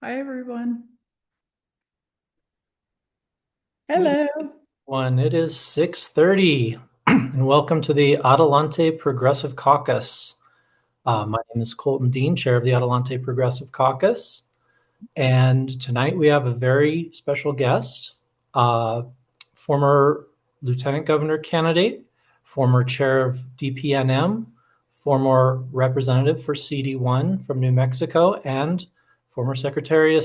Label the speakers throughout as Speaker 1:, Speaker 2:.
Speaker 1: Hi, everyone. Hello.
Speaker 2: It is 6:30, and welcome to the Adelante Progressive Caucus. My name is Colton Dean, chair of the Adelante Progressive Caucus, and tonight we have a very special guest, uh, former lieutenant governor candidate, former chair of DPNM, former representative for CD1 from New Mexico, and former Secretary of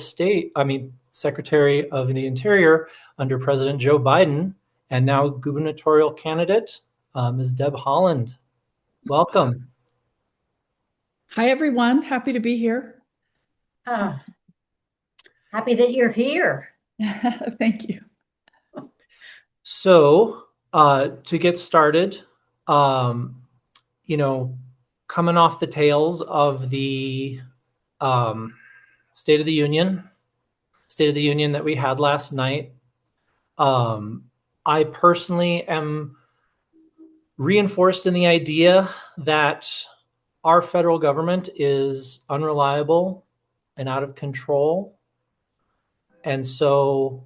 Speaker 2: the Interior under President Joe Biden, and now gubernatorial candidate, Ms. Deb Haaland. Welcome.
Speaker 1: Hi, everyone. Happy to be here.
Speaker 3: Ah, happy that you're here.
Speaker 1: Thank you.
Speaker 2: So, to get started, um, you know, coming off the tails of the um, State of the Union, that we had last night, um, I personally am reinforced in the idea that our federal government is unreliable and out of control. And so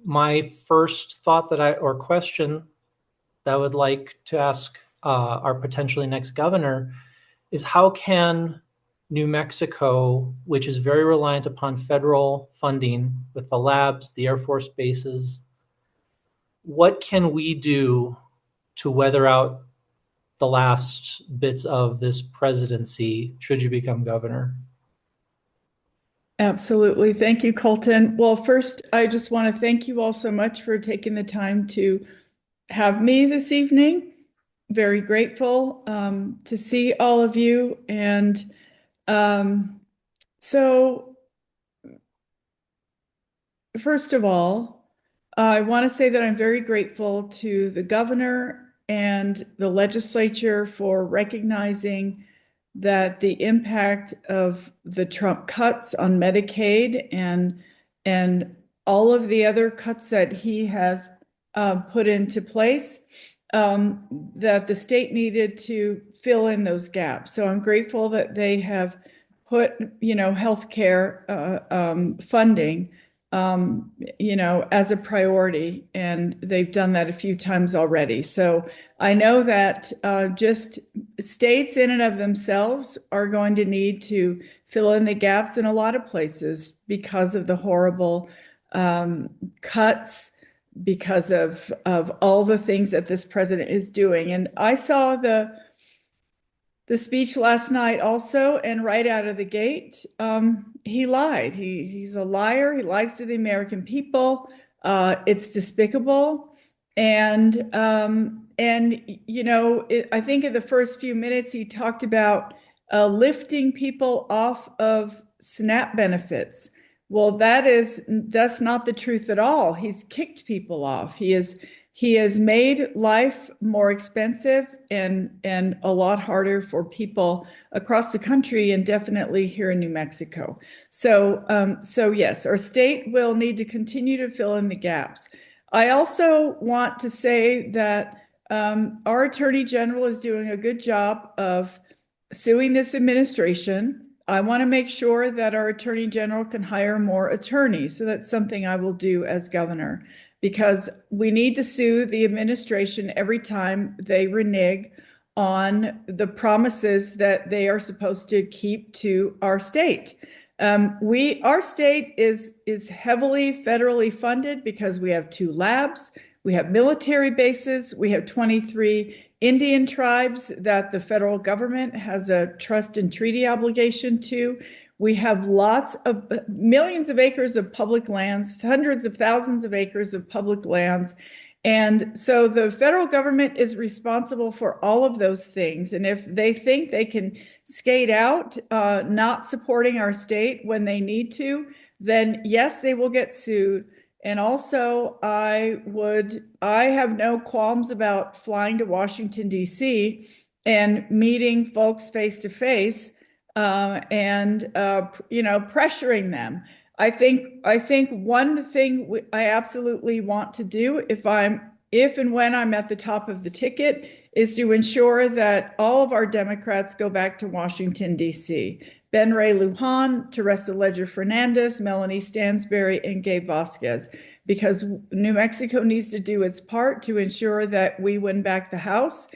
Speaker 2: my first thought or question that I would like to ask our potentially next governor is, how can New Mexico, which is very reliant upon federal funding with the labs, the Air Force bases, what can we do to weather out the last bits of this presidency should you become governor?
Speaker 1: Absolutely. Thank you, Colton. Well, first, I just want to thank you all so much for taking the time to have me this evening. Very grateful to see all of you. And so, first of all, I want to say that I'm very grateful to the governor and the legislature for recognizing that the impact of the Trump cuts on Medicaid and all of the other cuts that he has put into place, that the state needed to fill in those gaps. So I'm grateful that they have put, healthcare funding, as a priority, and they've done that a few times already. So I know that just states in and of themselves are going to need to fill in the gaps in a lot of places because of the horrible cuts, because of all the things that this president is doing. And I saw the speech last night also, and right out of the gate, he lied. He's a liar. He lies to the American people. It's despicable. And I think in the first few minutes he talked about lifting people off of SNAP benefits. Well, that's not the truth at all. He's kicked people off. He has made life more expensive and a lot harder for people across the country, and definitely here in New Mexico. So yes, our state will need to continue to fill in the gaps. I also want to say that our Attorney General is doing a good job of suing this administration. I want to make sure that our Attorney General can hire more attorneys. So that's something I will do as governor, because we need to sue the administration every time they renege on the promises that they are supposed to keep to our state. Our state is heavily federally funded because we have 2 labs, we have military bases, we have 23 Indian tribes that the federal government has a trust and treaty obligation to. We have lots of millions of acres of public lands, hundreds of thousands of acres of public lands. And so the federal government is responsible for all of those things. And if they think they can skate out, not supporting our state when they need to, then yes, they will get sued. And also, I have no qualms about flying to Washington, D.C. and meeting folks face to face, and pressuring them. I think one thing I absolutely want to do, if and when I'm at the top of the ticket, is to ensure that all of our Democrats go back to Washington, D.C., Ben Ray Lujan, Teresa Ledger Fernandez, Melanie Stansberry, and Gabe Vasquez, because New Mexico needs to do its part to ensure that we win back the House.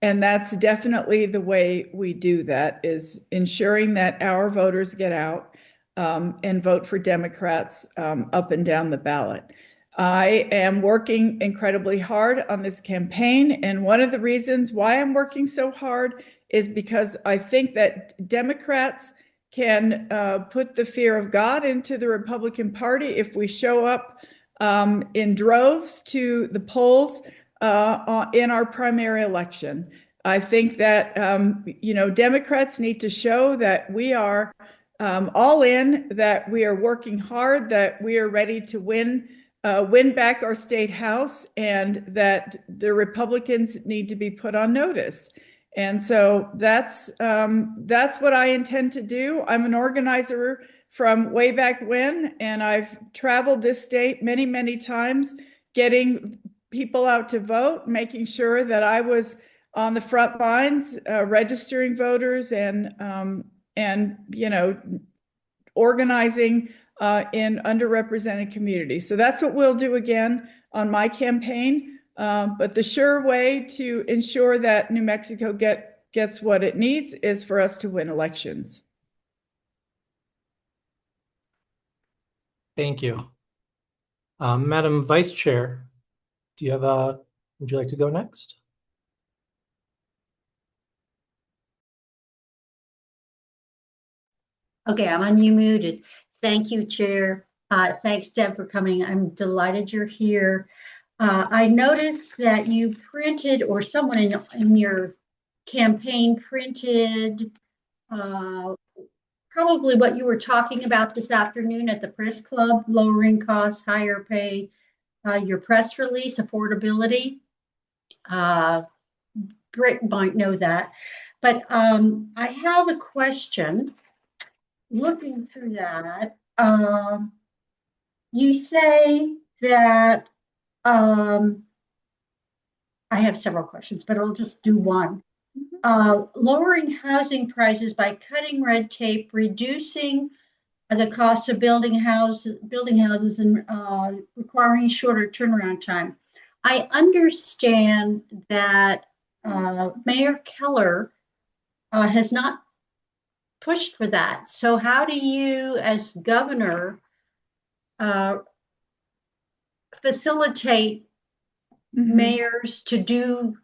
Speaker 1: And that's definitely the way we do that, is ensuring that our voters get out and vote for Democrats up and down the ballot. I am working incredibly hard on this campaign. And one of the reasons why I'm working so hard is because I think that Democrats can put the fear of God into the Republican Party if we show up in droves to the polls in our primary election. I think that, Democrats need to show that we are all in, that we are working hard, that we are ready to win back our state house, and that the Republicans need to be put on notice. And so that's what I intend to do. I'm an organizer from way back when, and I've traveled this state many, many times, getting people out to vote, making sure that I was on the front lines, registering voters and organizing in underrepresented communities. So that's what we'll do again on my campaign. But the sure way to ensure that New Mexico gets what it needs is for us to win elections.
Speaker 2: Thank you. Madam Vice Chair, would you like to go next?
Speaker 3: Okay, I'm unmuted. Thank you, Chair. Thanks, Deb, for coming. I'm delighted you're here. I noticed that you printed, or someone in your campaign printed, probably what you were talking about this afternoon at the press club: lowering costs, higher pay, your press release, affordability. Britt might know that, but I have a question. Looking through that, you say that, I have several questions, but I'll just do one. Lowering housing prices by cutting red tape, reducing the cost of building houses, and requiring shorter turnaround time. I understand that Mayor Keller has not pushed for that. So how do you, as governor, facilitate mayors to do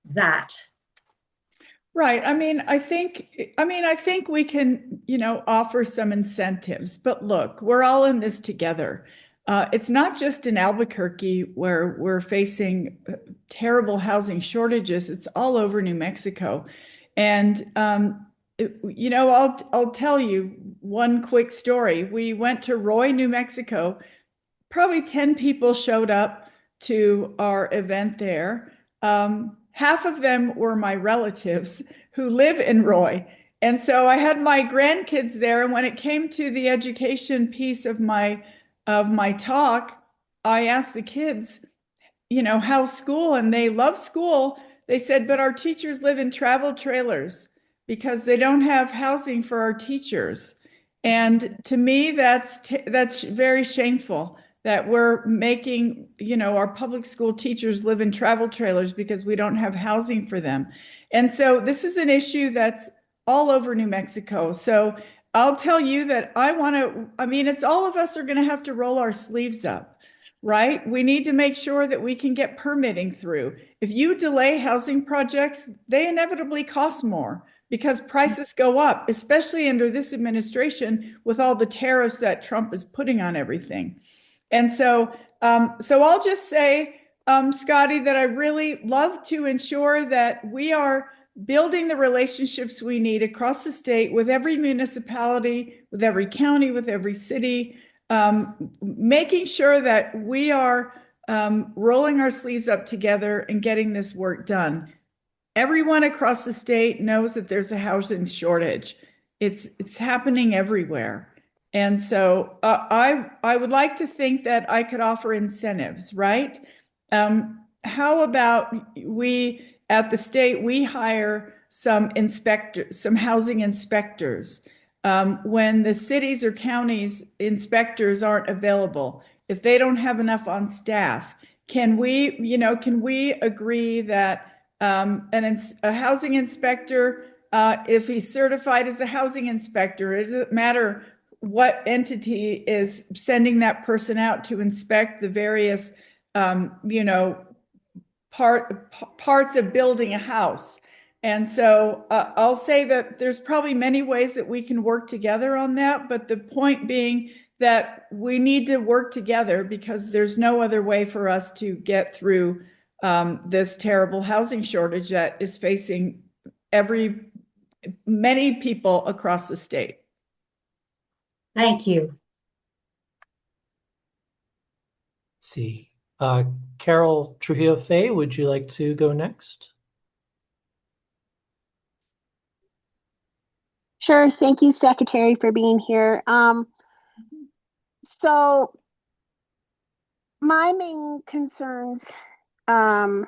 Speaker 3: that?
Speaker 1: Right. I think we can, offer some incentives, but look, we're all in this together. It's not just in Albuquerque where we're facing terrible housing shortages. It's all over New Mexico. And, I'll tell you one quick story. We went to Roy, New Mexico. Probably 10 people showed up to our event there. Half of them were my relatives who live in Roy. And so I had my grandkids there. And when it came to the education piece of my talk, I asked the kids, how's school? And they love school. They said, but our teachers live in travel trailers because they don't have housing for our teachers. And to me, that's very shameful that we're making, our public school teachers live in travel trailers because we don't have housing for them. And so this is an issue that's all over New Mexico. So I'll tell you that it's all of us are going to have to roll our sleeves up, right? We need to make sure that we can get permitting through. If you delay housing projects, they inevitably cost more because prices go up, especially under this administration with all the tariffs that Trump is putting on everything. And so I'll just say, Scotty, that I really love to ensure that we are building the relationships we need across the state with every municipality, with every county, with every city, making sure that we are rolling our sleeves up together and getting this work done. Everyone across the state knows that there's a housing shortage. It's happening everywhere. And so I would like to think that I could offer incentives, right? How about we, at the state, we hire some housing inspectors. when the cities or counties inspectors aren't available, if they don't have enough on staff, can we agree that a housing inspector, if he's certified as a housing inspector, it doesn't matter what entity is sending that person out to inspect the various, parts of building a house. And so I'll say that there's probably many ways that we can work together on that, but the point being that we need to work together because there's no other way for us to get through this terrible housing shortage that is facing many people across the state.
Speaker 3: Thank you.
Speaker 2: Let's see. Carol Trujillo-Fay, would you like to go next?
Speaker 4: Sure. Thank you, Secretary, for being here. So my main concerns in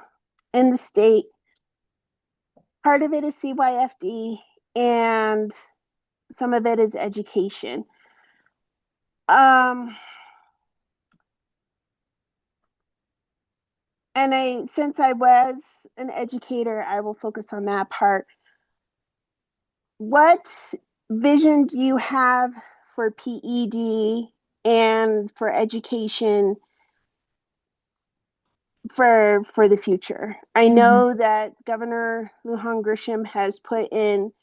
Speaker 4: the state, part of it is CYFD and some of it is education. And since I was an educator, I will focus on that part. What vision do you have for PED and for education for the future? I know that Governor Lujan Grisham has put in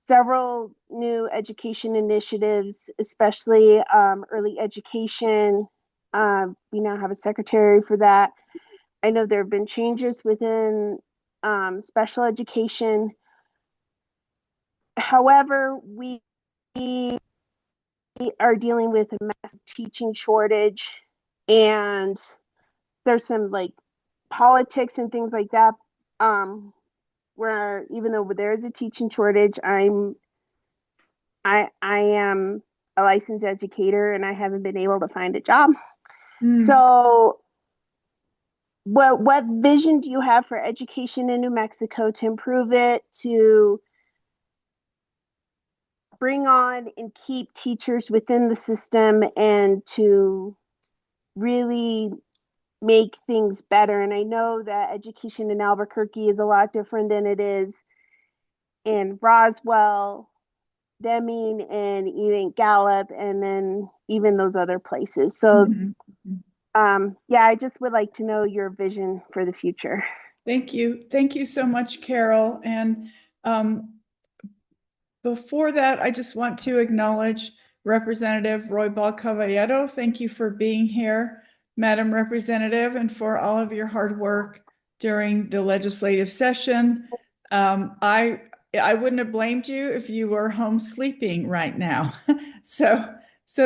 Speaker 4: several new education initiatives, especially early education. We now have a secretary for that. I know there have been changes within special education. However, we are dealing with a massive teaching shortage, and there's some like politics and things like that, where even though there is a teaching shortage, I am a licensed educator and I haven't been able to find a job. So what vision do you have for education in New Mexico to improve it, to bring on and keep teachers within the system, and to really make things better? And I know that education in Albuquerque is a lot different than it is in Roswell, Deming, and even Gallup, and then even those other places. So yeah, I just would like to know your vision for the future.
Speaker 1: Thank you. Thank you so much, Carol. And before that, I just want to acknowledge Representative Roybal Caballero. Thank you for being here, Madam Representative, and for all of your hard work during the legislative session. I wouldn't have blamed you if you were home sleeping right now. So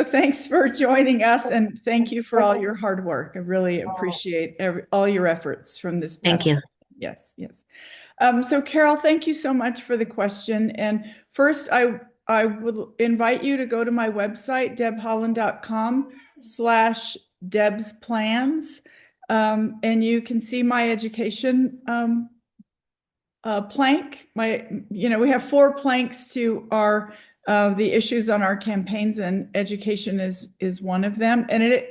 Speaker 1: thanks for joining us, and thank you for all your hard work. I really appreciate all your efforts from this past.
Speaker 5: Thank you.
Speaker 1: Yes. So Carol, thank you so much for the question. And first, I would invite you to go to my website, debhaaland.com/Deb's Plans, and you can see my education plank. We have 4 planks to our the issues on our campaigns, and education is one of them. And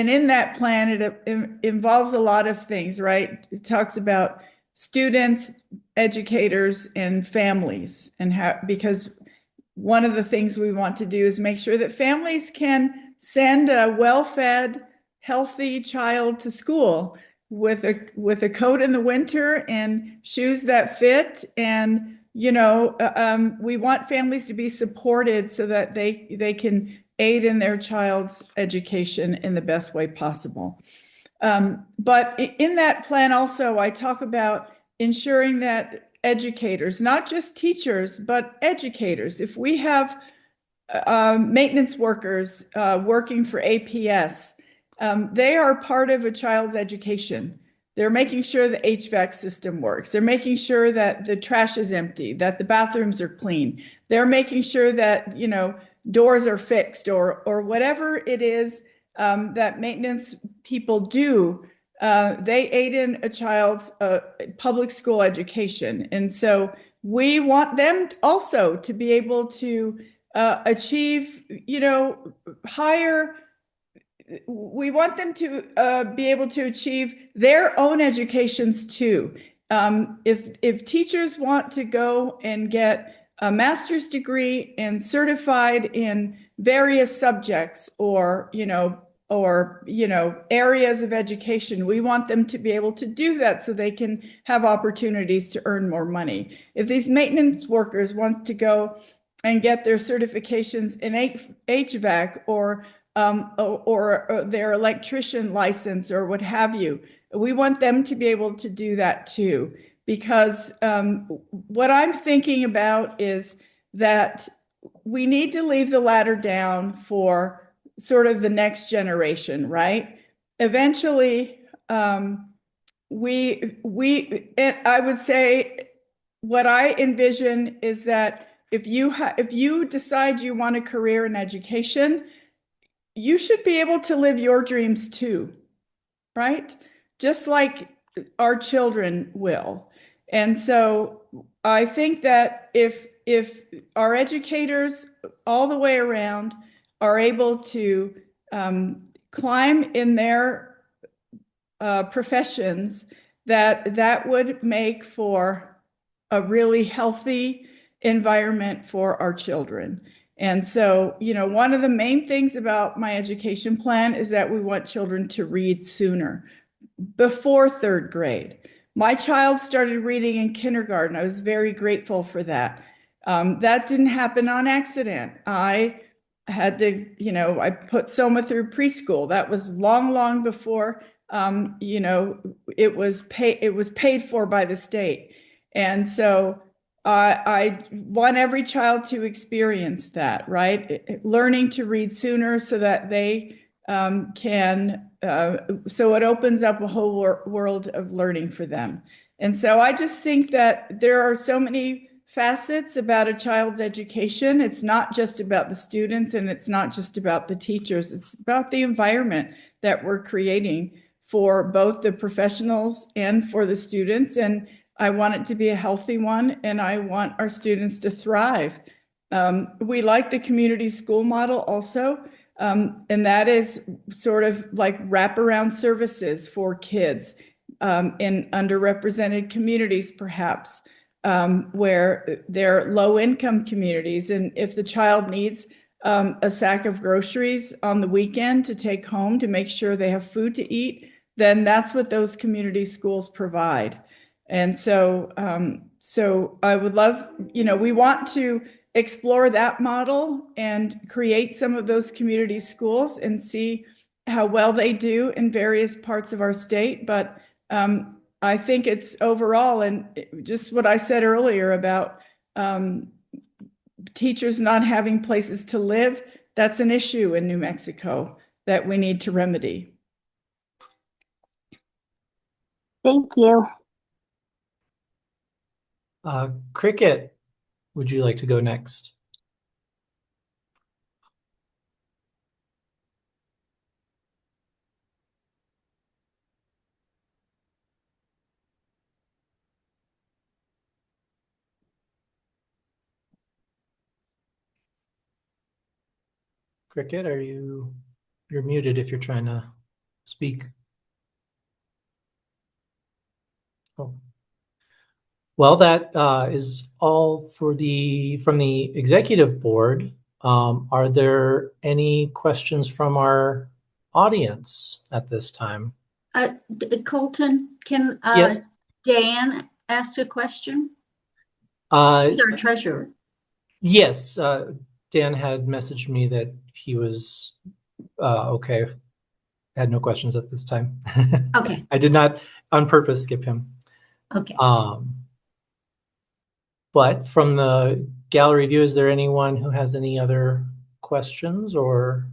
Speaker 1: in that plan, it involves a lot of things, right? It talks about students, educators, and families, and because one of the things we want to do is make sure that families can send a well-fed, healthy child to school with a coat in the winter and shoes that fit. And we want families to be supported so that they can aid in their child's education in the best way possible. But in that plan also, I talk about ensuring that educators, not just teachers, but educators, if we have maintenance workers working for APS, they are part of a child's education. They're making sure the HVAC system works. They're making sure that the trash is empty, that the bathrooms are clean. They're making sure that, doors are fixed or whatever it is that maintenance people do. They aid in a child's public school education. And so we want them also to be able to achieve, higher. We want them to be able to achieve their own educations too. If teachers want to go and get a master's degree and certified in various subjects or areas of education, we want them to be able to do that so they can have opportunities to earn more money. If these maintenance workers want to go and get their certifications in HVAC or their electrician license or what have you, we want them to be able to do that too. Because what I'm thinking about is that we need to leave the ladder down for sort of the next generation, right? Eventually, I would say what I envision is that if you decide you want a career in education, you should be able to live your dreams too, right? Just like our children will. And so I think that if our educators all the way around are able to climb in their professions, that would make for a really healthy environment for our children. And so, one of the main things about my education plan is that we want children to read sooner, before third grade. My child started reading in kindergarten. I was very grateful for that. That didn't happen on accident. I had to, I put Soma through preschool. That was long before, it was paid for by the state. And so I want every child to experience that, right? Learning to read sooner so that they can, so it opens up a whole world of learning for them. And so I just think that there are so many facets about a child's education. It's not just about the students and it's not just about the teachers. It's about the environment that we're creating for both the professionals and for the students. And I want it to be a healthy one, and I want our students to thrive. We like the community school model also, and that is sort of like wraparound services for kids in underrepresented communities, perhaps, where they're low-income communities. And if the child needs a sack of groceries on the weekend to take home to make sure they have food to eat, then that's what those community schools provide. And so, I would love, we want to explore that model and create some of those community schools and see how well they do in various parts of our state. But I think it's overall, and just what I said earlier about teachers not having places to live, that's an issue in New Mexico that we need to remedy.
Speaker 4: Thank you.
Speaker 2: Cricket, would you like to go next? Cricket, you're muted if you're trying to speak. Oh. Well, that is all from the executive board. Are there any questions from our audience at this time?
Speaker 3: Colton, can
Speaker 2: Yes.
Speaker 3: Dan ask a question? He's our treasurer.
Speaker 2: Yes, Dan had messaged me that he was okay. Had no questions at this time.
Speaker 3: Okay.
Speaker 2: I did not on purpose skip him.
Speaker 3: Okay.
Speaker 2: But from the gallery view, is there anyone who has any other questions or?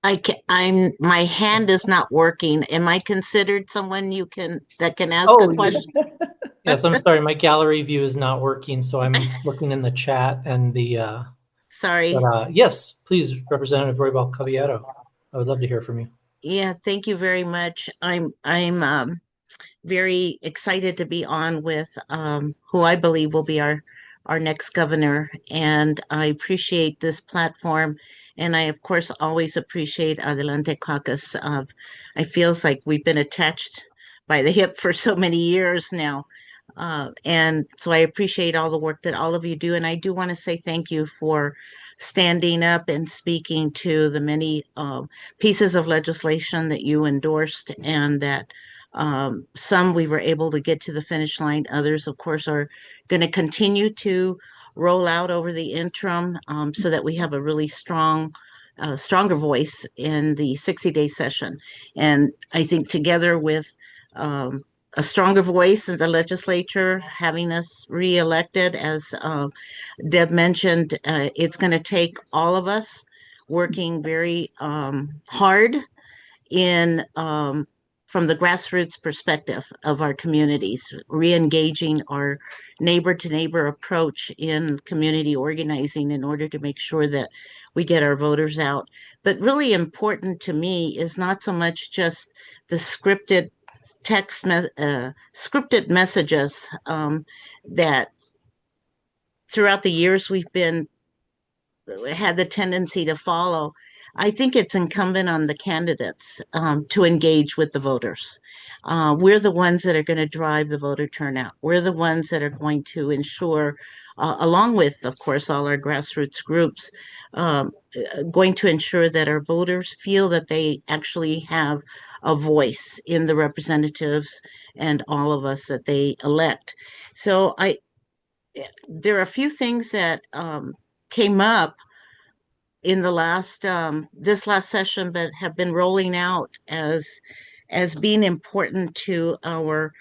Speaker 5: My hand is not working. Am I considered someone that can ask a question?
Speaker 2: Yes, I'm sorry. My gallery view is not working, so I'm looking in the chat and
Speaker 5: Sorry.
Speaker 2: But, yes, please, Representative Roybal Caballero. I would love to hear from you.
Speaker 5: Yeah, thank you very much. I'm very excited to be on with who I believe will be our next governor, and I appreciate this platform, and I of course always appreciate Adelante Caucus. I feels like we've been attached by the hip for so many years now. And so I appreciate all the work that all of you do. And I do want to say thank you for standing up and speaking to the many pieces of legislation that you endorsed, and that some we were able to get to the finish line. Others, of course, are going to continue to roll out over the interim, so that we have a really stronger voice in the 60-day session. And I think together with a stronger voice in the legislature, having us reelected, as Deb mentioned, it's going to take all of us working very hard in from the grassroots perspective of our communities, re-engaging our neighbor to neighbor approach in community organizing in order to make sure that we get our voters out. But really important to me is not so much just the scripted messages that throughout the years we've been had the tendency to follow. I think it's incumbent on the candidates to engage with the voters. We're the ones that are going to drive the voter turnout. We're the ones that are going to ensure, along with, of course, all our grassroots groups, going to ensure that our voters feel that they actually have a voice in the representatives and all of us that they elect. So there are a few things that came up in the last this last session, but have been rolling out as being important to our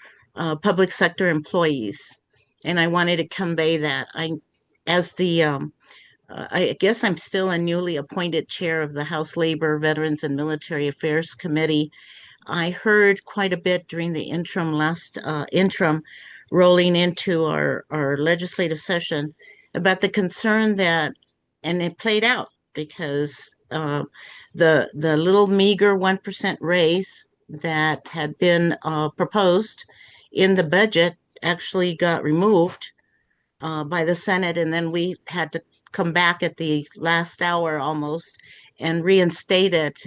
Speaker 5: public sector employees, and I wanted to convey that. As the I guess I'm still a newly appointed chair of the House Labor, Veterans, and Military Affairs Committee. I heard quite a bit during the last interim, rolling into our legislative session, about the concern that, and it played out because the little meager 1% raise that had been proposed in the budget actually got removed by the Senate, and then we had to come back at the last hour almost and reinstate it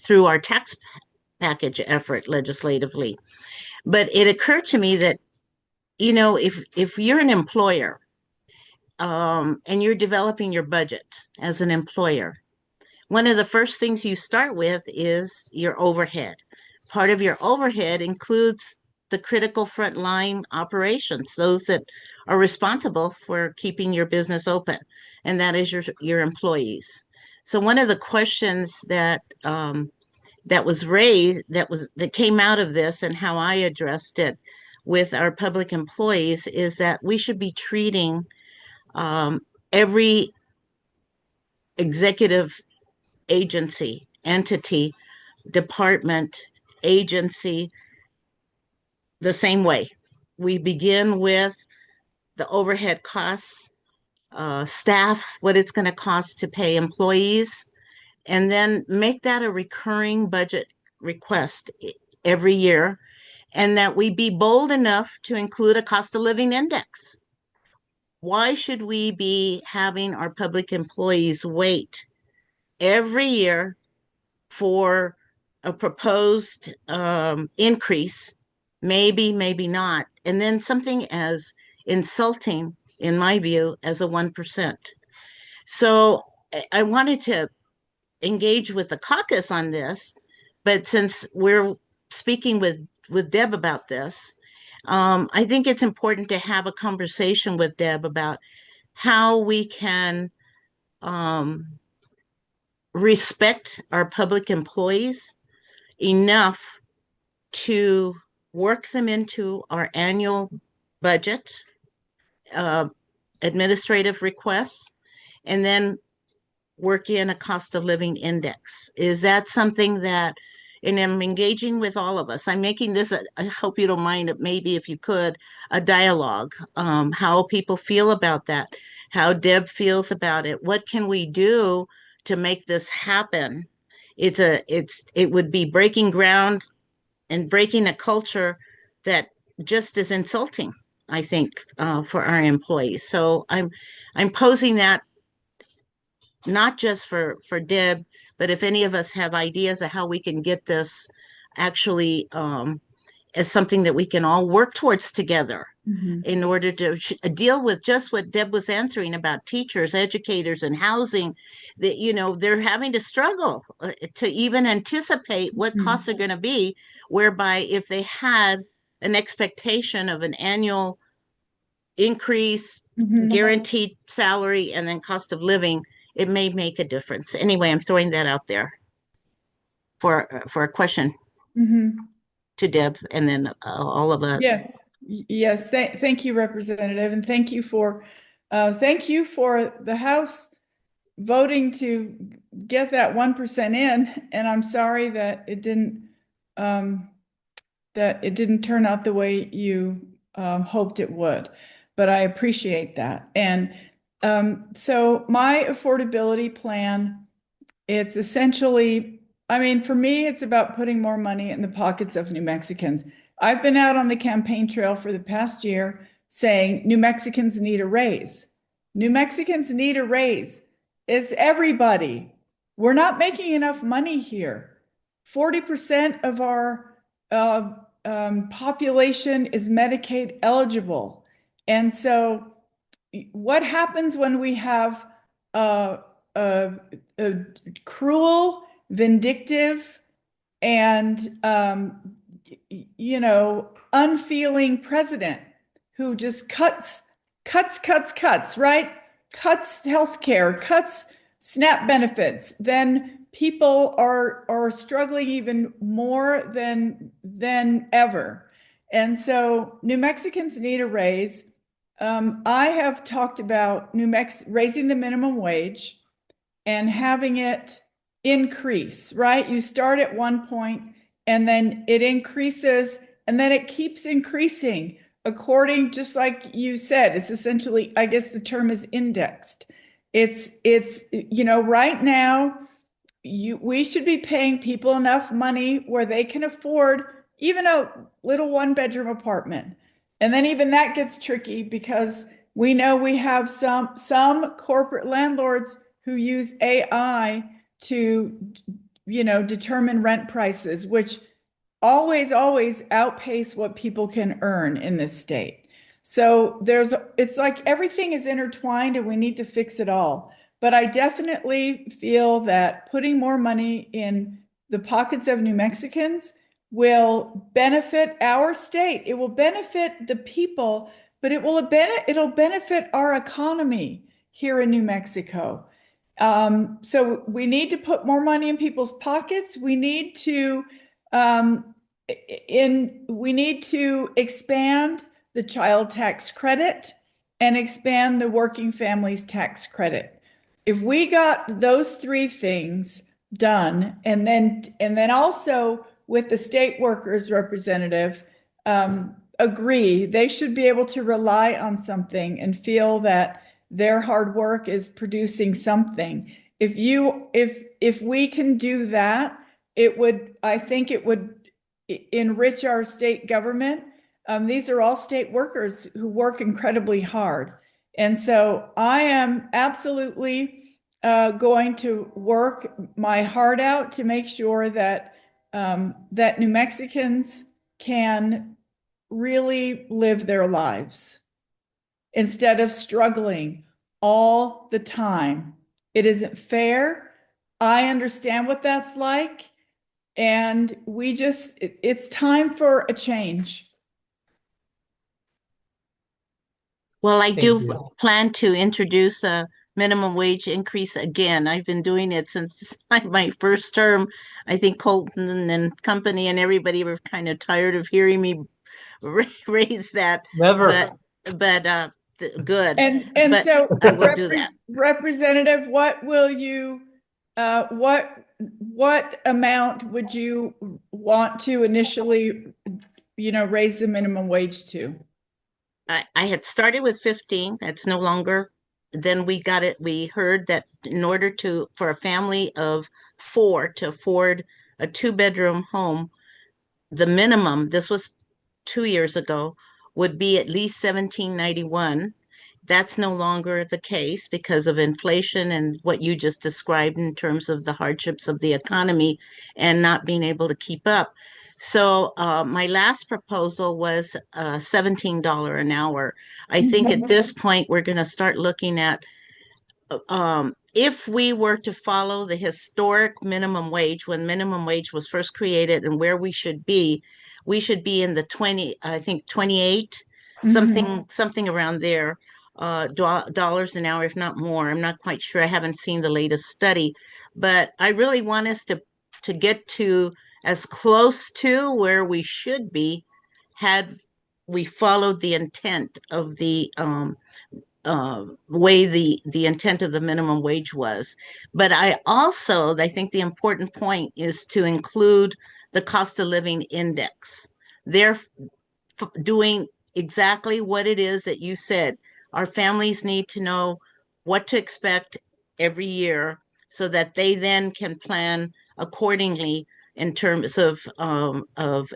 Speaker 5: through our tax package effort legislatively. But it occurred to me that, if you're an employer and you're developing your budget as an employer, one of the first things you start with is your overhead. Part of your overhead includes the critical frontline operations, those that are responsible for keeping your business open, and that is your employees. So one of the questions that was raised, that came out of this, and how I addressed it with our public employees, is that we should be treating every executive agency, entity, department, agency the same way. We begin with the overhead costs, staff, what it's going to cost to pay employees, and then make that a recurring budget request every year, and that we be bold enough to include a cost of living index. Why should we be having our public employees wait every year for a proposed increase, maybe not, and then something as insulting, in my view, as a 1%? So I wanted to engage with the caucus on this, but since we're speaking with Deb about this, I think it's important to have a conversation with Deb about how we can respect our public employees enough to work them into our annual budget, administrative requests, and then work in a cost of living index. Is that something that, and I'm engaging with all of us, I'm making this, I hope you don't mind, maybe if you could, a dialogue, how people feel about that, how Deb feels about it, what can we do to make this happen it would be breaking ground and breaking a culture that just is insulting, I think, for our employees. So I'm posing that not just for Deb, but if any of us have ideas of how we can get this actually as something that we can all work towards together in order to deal with just what Deb was answering about teachers, educators, and housing, that, you know, they're having to struggle to even anticipate what costs are going to be, whereby if they had an expectation of an annual increase, guaranteed salary, and then cost of living, it may make a difference. Anyway, I'm throwing that out there for a question to Deb, and then all of us.
Speaker 1: Yes. Thank you, Representative, and thank you for the House voting to get that 1% in. And I'm sorry that it didn't turn out the way you hoped it would, but I appreciate that. And so my affordability plan, it's essentially, I mean, for me, it's about putting more money in the pockets of New Mexicans. I've been out on the campaign trail for the past year saying New Mexicans need a raise. New Mexicans need a raise. It's everybody. We're not making enough money here. 40% of our population is Medicaid eligible. And so what happens when we have a cruel, vindictive, and unfeeling president who just cuts, right? Cuts healthcare, cuts SNAP benefits, then people are struggling even more than ever. And so New Mexicans need a raise. I have talked about raising the minimum wage and having it increase, right? You start at one point and then it increases and then it keeps increasing according, just like you said, it's essentially, I guess the term is indexed. It's right now, we should be paying people enough money where they can afford even a little one-bedroom apartment. And then even that gets tricky because we know we have some corporate landlords who use AI to, determine rent prices, which always outpace what people can earn in this state. So it's like everything is intertwined and we need to fix it all. But I definitely feel that putting more money in the pockets of New Mexicans will benefit our state. It will benefit the people, but it'll benefit our economy here in New Mexico. So we need to put more money in people's pockets. We need to expand the child tax credit and expand the working families tax credit. If we got those three things done, and then also with the state workers representative, agree they should be able to rely on something and feel that their hard work is producing something. If we can do that, I think it would enrich our state government. These are all state workers who work incredibly hard. And so I am absolutely going to work my heart out to make sure that New Mexicans can really live their lives instead of struggling all the time. It isn't fair. I understand what that's like. And it's time for a change.
Speaker 5: Well, I do plan to introduce a minimum wage increase again. I've been doing it since my first term. I think Colton and company and everybody were kind of tired of hearing me raise that.
Speaker 2: Never.
Speaker 5: But good.
Speaker 1: And so
Speaker 5: I will do that.
Speaker 1: Representative, what will you, what amount would you want to initially, raise the minimum wage to?
Speaker 5: I had started with 15. That's no longer then we heard that in order for a family of 4 to afford a 2-bedroom home, the minimum, this was 2 years ago, would be at least 1791. That's no longer the case because of inflation and what you just described in terms of the hardships of the economy and not being able to keep up. So my last proposal was $17 an hour. I think at this point we're going to start looking at if we were to follow the historic minimum wage when minimum wage was first created and where we should be in the 20, I think 28, something around there, dollars an hour, if not more. I'm not quite sure. I haven't seen the latest study, but I really want us to get to as close to where we should be had we followed the intent of the way the intent of the minimum wage was. But I think the important point is to include the cost of living index. They're doing exactly what it is that you said. Our families need to know what to expect every year so that they then can plan accordingly in terms of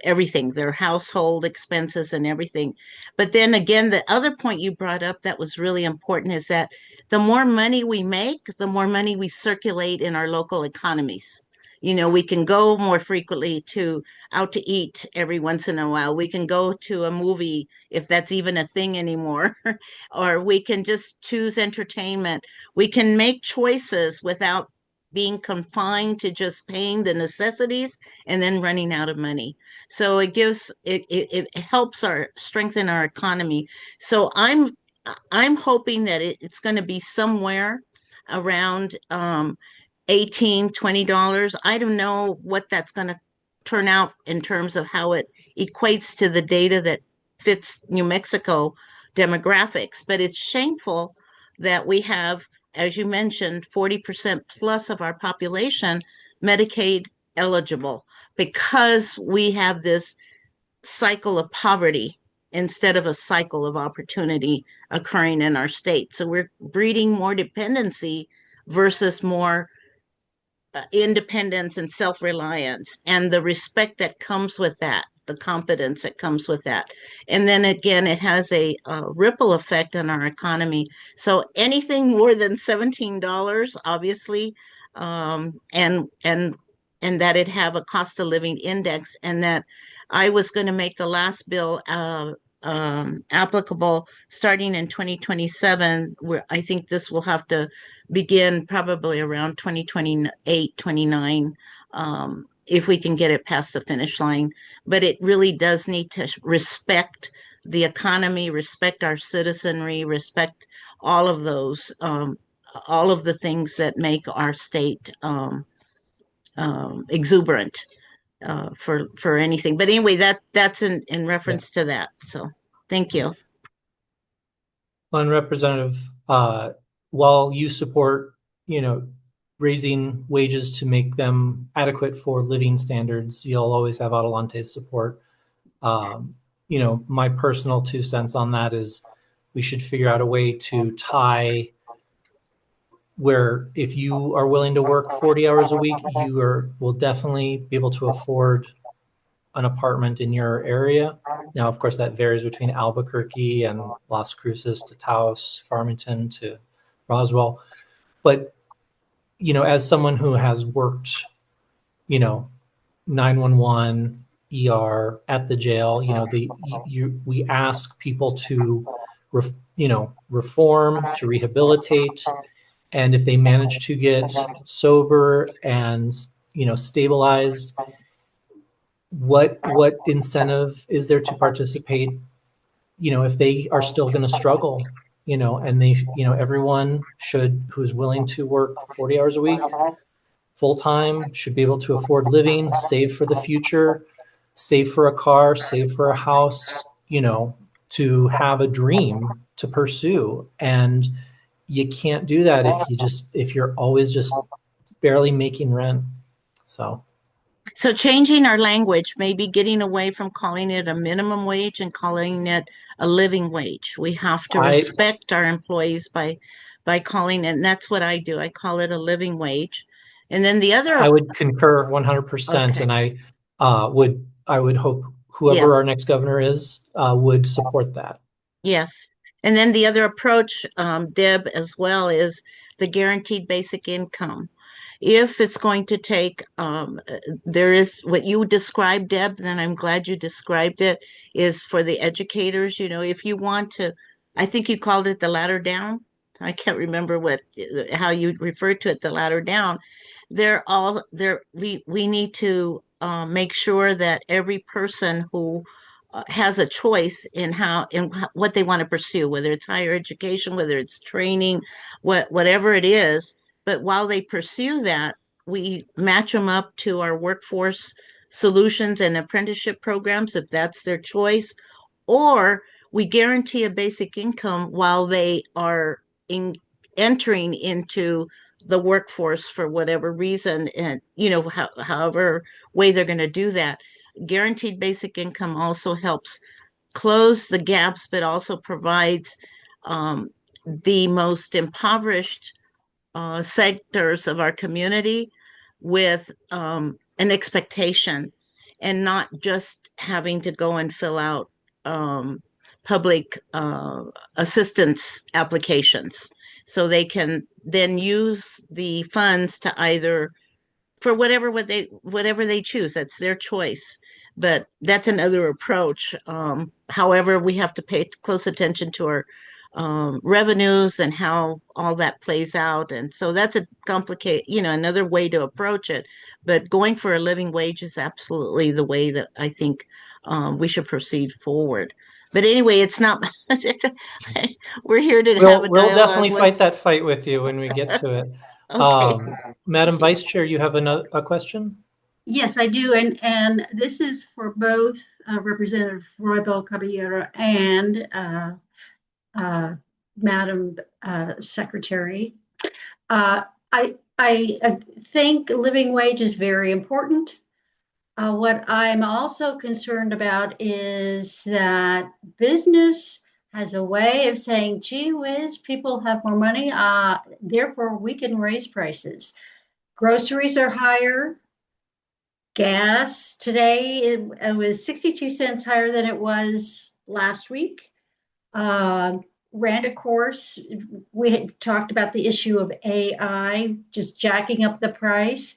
Speaker 5: everything, their household expenses and everything. But then again, the other point you brought up that was really important is that the more money we make, the more money we circulate in our local economies. We can go more frequently out to eat every once in a while. We can go to a movie if that's even a thing anymore, or we can just choose entertainment. We can make choices without being confined to just paying the necessities and then running out of money. So it helps strengthen our economy. So I'm hoping that it's going to be somewhere around $18, $20. I don't know what that's going to turn out in terms of how it equates to the data that fits New Mexico demographics, but it's shameful that we have, as you mentioned, 40% plus of our population Medicaid eligible because we have this cycle of poverty instead of a cycle of opportunity occurring in our state. So we're breeding more dependency versus more independence and self-reliance and the respect that comes with that, the competence that comes with that. And then again, it has a ripple effect on our economy. So anything more than $17, obviously, and that it have a cost of living index, and that I was going to make the last bill applicable starting in 2027, where I think this will have to begin probably around 2028, 29, if we can get it past the finish line. But it really does need to respect the economy, respect our citizenry, respect all of those, all of the things that make our state exuberant for anything. But anyway, that's in reference to that. So thank you.
Speaker 2: Well, and Representative, while you support, raising wages to make them adequate for living standards, you'll always have Adelante's support. My personal 2 cents on that is we should figure out a way to tie where if you are willing to work 40 hours a week, will definitely be able to afford an apartment in your area. Now, of course, that varies between Albuquerque and Las Cruces to Taos, Farmington to Roswell. But, as someone who has worked, 911, ER, at the jail, we ask people to, reform, to rehabilitate. And if they manage to get sober and, stabilized, what incentive is there to participate, if they are still going to struggle, and they, everyone who's willing to work 40 hours a week, full time, should be able to afford living, save for the future, save for a car, save for a house, to have a dream to pursue. And you can't do that if you're always just barely making rent. So
Speaker 5: changing our language, maybe getting away from calling it a minimum wage and calling it a living wage. We have to respect our employees by by calling it, and that's what I do. I call it a living wage. And then the other,
Speaker 2: I would concur 100%,
Speaker 5: Okay.
Speaker 2: and I would hope whoever
Speaker 5: Yes.
Speaker 2: our next governor is would support that.
Speaker 5: Yes. And then the other approach, Deb, as well, is the guaranteed basic income. If it's going to take, there is what you described, Deb, then I'm glad you described it, is for the educators. If you want to, I think you called it the ladder down. I can't remember how you referred to it, the ladder down. They're all there. We need to make sure that every person who has a choice in what they want to pursue, whether it's higher education, whether it's training, whatever it is. But while they pursue that, we match them up to our workforce solutions and apprenticeship programs if that's their choice, or we guarantee a basic income while they are entering into the workforce for whatever reason, and however way they're going to do that. Guaranteed basic income also helps close the gaps, but also provides the most impoverished sectors of our community with an expectation, and not just having to go and fill out public assistance applications. So they can then use the funds to either for whatever they choose. That's their choice. But that's another approach. However, we have to pay close attention to our revenues and how all that plays out. And so that's another way to approach it. But going for a living wage is absolutely the way that I think we should proceed forward. But anyway, it's not, we're here to have a
Speaker 2: We'll
Speaker 5: dialogue
Speaker 2: definitely fight that fight with you when we get to it.
Speaker 5: Okay.
Speaker 2: Madam Vice Chair, you have a question?
Speaker 3: Yes, I do. And this is for both Representative Roybal Caballero and Madam Secretary. I think living wage is very important. What I'm also concerned about is that business has a way of saying, gee whiz, people have more money, therefore we can raise prices. Groceries are higher. Gas today, it was 62 cents higher than it was last week. Rent, of course, we had talked about the issue of AI just jacking up the price.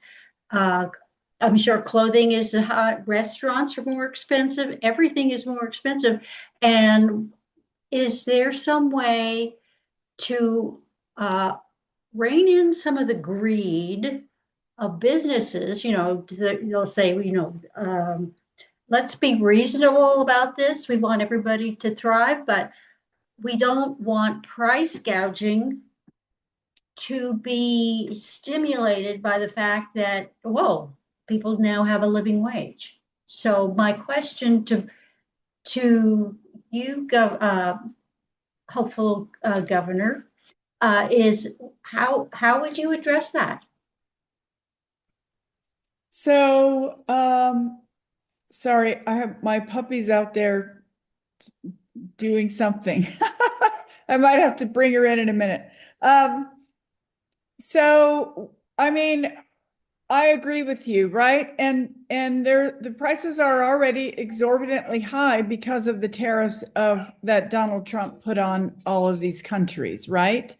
Speaker 3: I'm sure clothing is hot, restaurants are more expensive, everything is more expensive. And is there some way to rein in some of the greed of businesses? They'll say, let's be reasonable about this. We want everybody to thrive, but we don't want price gouging to be stimulated by the fact that, whoa, people now have a living wage. So my question to you, hopeful governor, is how would you address that?
Speaker 1: So, sorry, I have my puppy's out there doing something. I might have to bring her in a minute. So, I mean, I agree with you, right? And the prices are already exorbitantly high because of the tariffs that Donald Trump put on all of these countries, right?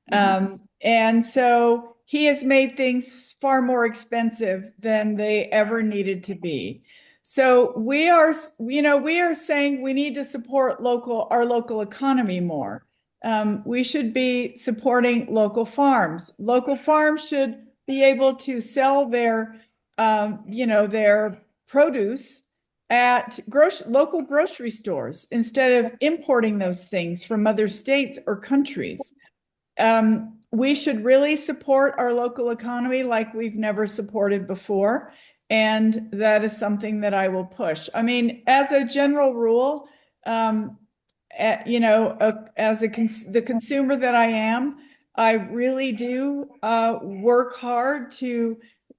Speaker 1: And so he has made things far more expensive than they ever needed to be. So we are saying we need to support our local economy more. We should be supporting local farms. Local farms should be able to sell their produce at local grocery stores instead of importing those things from other states or countries. We should really support our local economy like we've never supported before. And that is something that I will push. I mean, as a general rule, the consumer that I am, I really do work hard to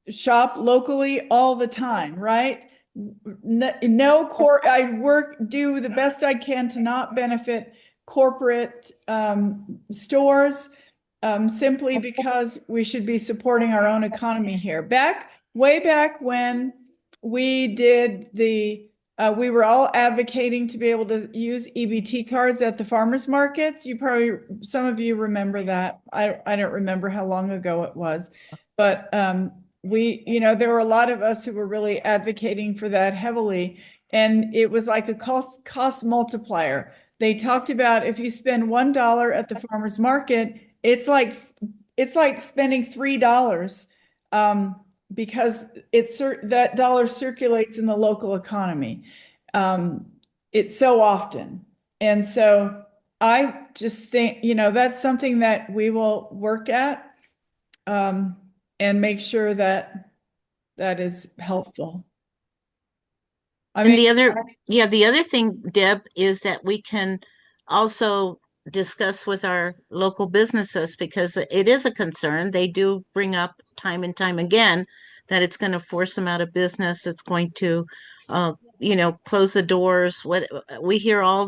Speaker 1: shop locally all the time, right? I do the best I can to not benefit corporate stores. simply because we should be supporting our own economy here. Way back when we did we were all advocating to be able to use EBT cards at the farmers markets. Some of you remember that. I don't remember how long ago it was, but there were a lot of us who were really advocating for that heavily, and it was like a cost multiplier. They talked about if you spend $1 at the farmers market, it's like spending $3 because that dollar circulates in the local economy. It's so often. And so I just think, that's something that we will work at and make sure that is helpful.
Speaker 5: The other thing, Deb, is that we can also discuss with our local businesses, because it is a concern. They do bring up time and time again that it's going to force them out of business. It's going to, close the doors. What we hear all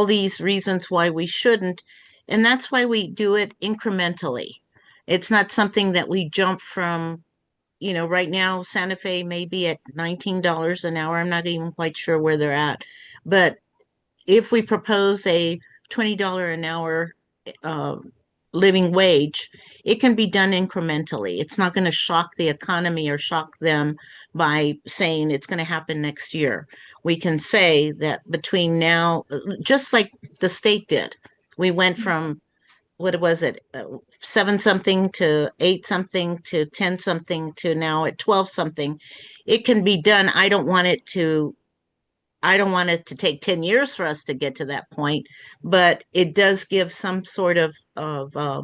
Speaker 5: these reasons why we shouldn't, and that's why we do it incrementally. It's not something that we jump from. Right now, Santa Fe may be at $19 an hour. I'm not even quite sure where they're at. But if we propose a $20 an hour living wage, it can be done incrementally. It's not going to shock the economy or shock them by saying it's going to happen next year. We can say that between now, just like the state did, we went from what was it, 7 something to 8 something to 10 something to now at 12 something. It can be done. I don't want it to take 10 years for us to get to that point, but it does give some sort of a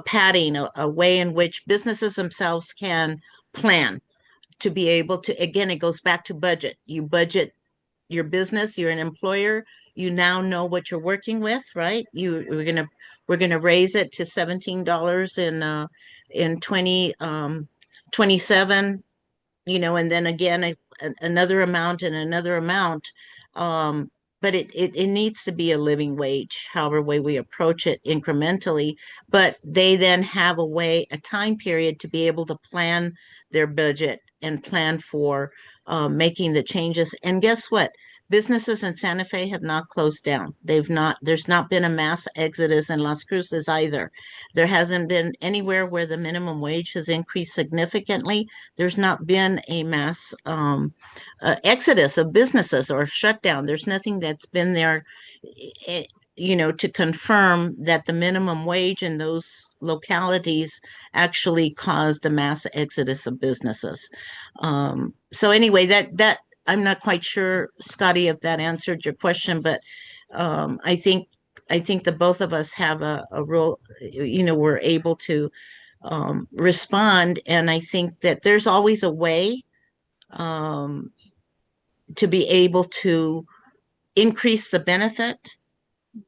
Speaker 5: padding, a way in which businesses themselves can plan to be able to, again, it goes back to budget. You budget your business, you're an employer, you now know what you're working with, right? We're gonna raise it to $17 in 2027, and then again another amount and another amount. But it needs to be a living wage, however way we approach it incrementally. But they then have a time period to be able to plan their budget and plan for making the changes. And guess what? Businesses in Santa Fe have not closed down. There's not been a mass exodus in Las Cruces either. There hasn't been anywhere where the minimum wage has increased significantly. There's not been a mass exodus of businesses or shutdown. There's nothing that's been there, to confirm that the minimum wage in those localities actually caused a mass exodus of businesses. So anyway, that I'm not quite sure, Scotty, if that answered your question, but I think the both of us have a real, we're able to respond, and I think that there's always a way to be able to increase the benefit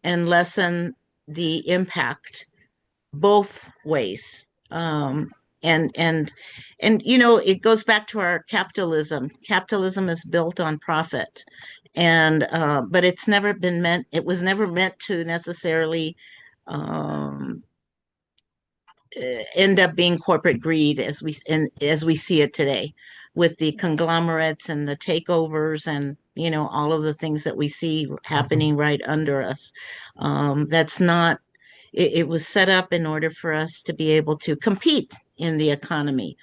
Speaker 5: and lessen the impact both ways. And it goes back to our capitalism. Capitalism is built on profit, and but it was never meant to necessarily end up being corporate greed as we see it today, with the conglomerates and the takeovers and all of the things that we see happening right under us. That's not. It was set up in order for us to be able to compete in the economy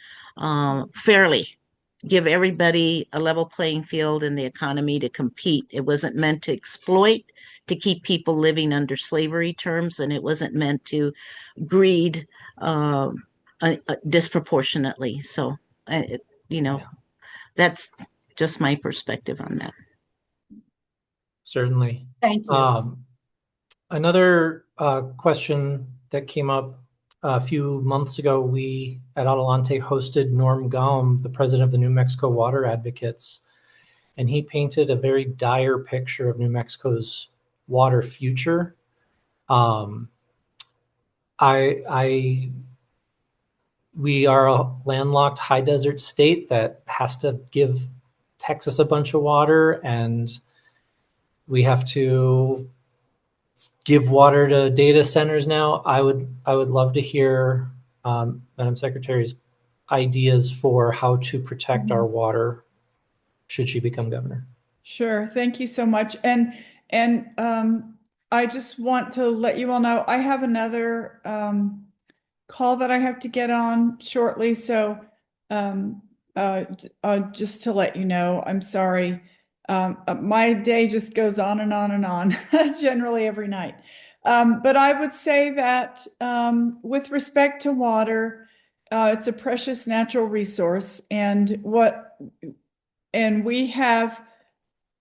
Speaker 5: fairly, give everybody a level playing field in the economy to compete. It wasn't meant to exploit, to keep people living under slavery terms, and it wasn't meant to greed disproportionately. So, that's just my perspective on that.
Speaker 2: Certainly.
Speaker 3: Thank you.
Speaker 2: Another question that came up a few months ago, we at Adelante hosted Norm Gaum, the president of the New Mexico Water Advocates, and he painted a very dire picture of New Mexico's water future. We are a landlocked high desert state that has to give Texas a bunch of water, and we have to give water to data centers now. I would love to hear Madam Secretary's ideas for how to protect our water should she become governor.
Speaker 1: Sure. Thank you so much. And I just want to let you all know I have another call that I have to get on shortly. So just to let you know, I'm sorry. My day just goes on and on and on, generally every night. But I would say that with respect to water, it's a precious natural resource, and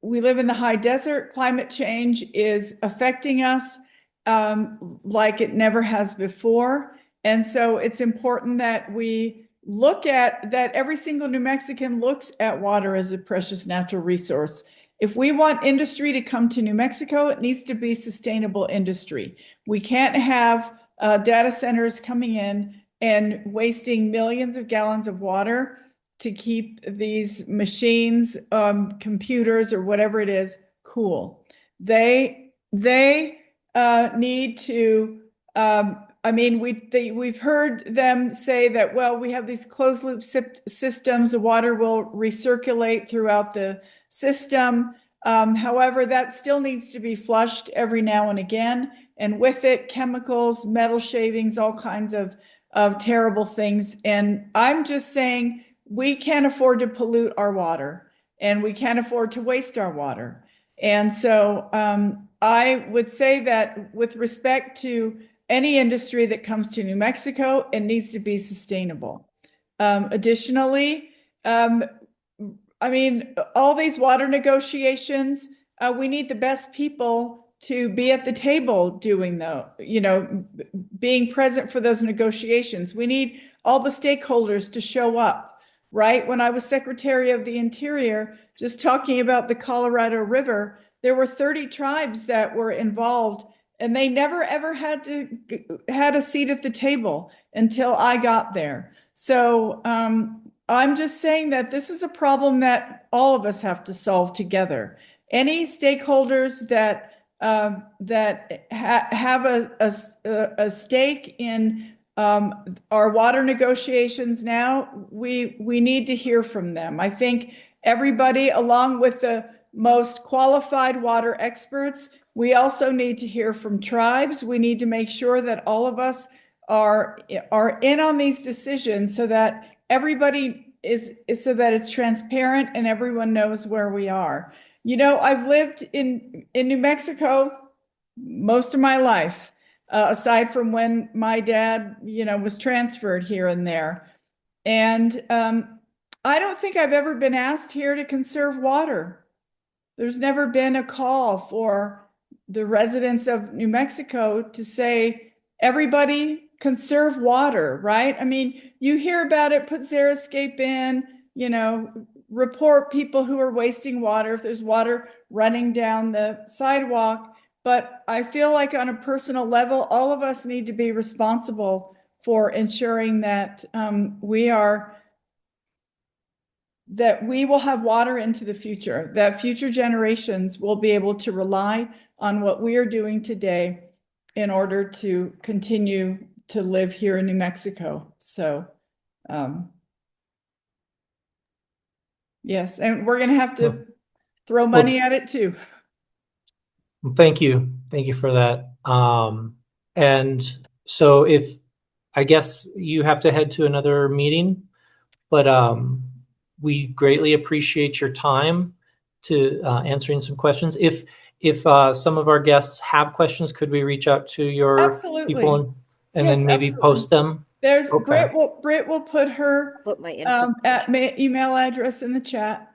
Speaker 1: we live in the high desert. Climate change is affecting us like it never has before. And so it's important that we look at that. Every single New Mexican looks at water as a precious natural resource. If we want industry to come to New Mexico, it needs to be sustainable industry. We can't have data centers coming in and wasting millions of gallons of water to keep these machines, computers, or whatever it is, cool. They need to. We've heard them say that, well, we have these closed loop systems. The water will recirculate throughout the system. However, that still needs to be flushed every now and again, and with it, chemicals, metal shavings, all kinds of terrible things. And I'm just saying, we can't afford to pollute our water, and we can't afford to waste our water. And so I would say that with respect to any industry that comes to New Mexico, it needs to be sustainable. Additionally, all these water negotiations, we need the best people to be at the table doing being present for those negotiations. We need all the stakeholders to show up. Right? When I was Secretary of the Interior, just talking about the Colorado River, there were 30 tribes that were involved, and they never ever had a seat at the table until I got there. So I'm just saying that this is a problem that all of us have to solve together. Any stakeholders that have a stake in our water negotiations now, we need to hear from them. I think everybody, along with the most qualified water experts, we also need to hear from tribes. We need to make sure that all of us are in on these decisions so that everybody so that it's transparent and everyone knows where we are. I've lived in New Mexico most of my life. Aside from when my dad, was transferred here and there. And I don't think I've ever been asked here to conserve water. There's never been a call for the residents of New Mexico to say, everybody conserve water, right? You hear about it, put Xeriscape in, report people who are wasting water if there's water running down the sidewalk. But I feel like on a personal level, all of us need to be responsible for ensuring that we will have water into the future, that future generations will be able to rely on what we are doing today in order to continue to live here in New Mexico. So, yes, and we're going to have to throw money at it too.
Speaker 2: Thank you for that. And so I guess you have to head to another meeting, but we greatly appreciate your time to answering some questions. If some of our guests have questions, could we reach out to your people and then maybe post them?
Speaker 1: There's Britt will put her email address in the chat,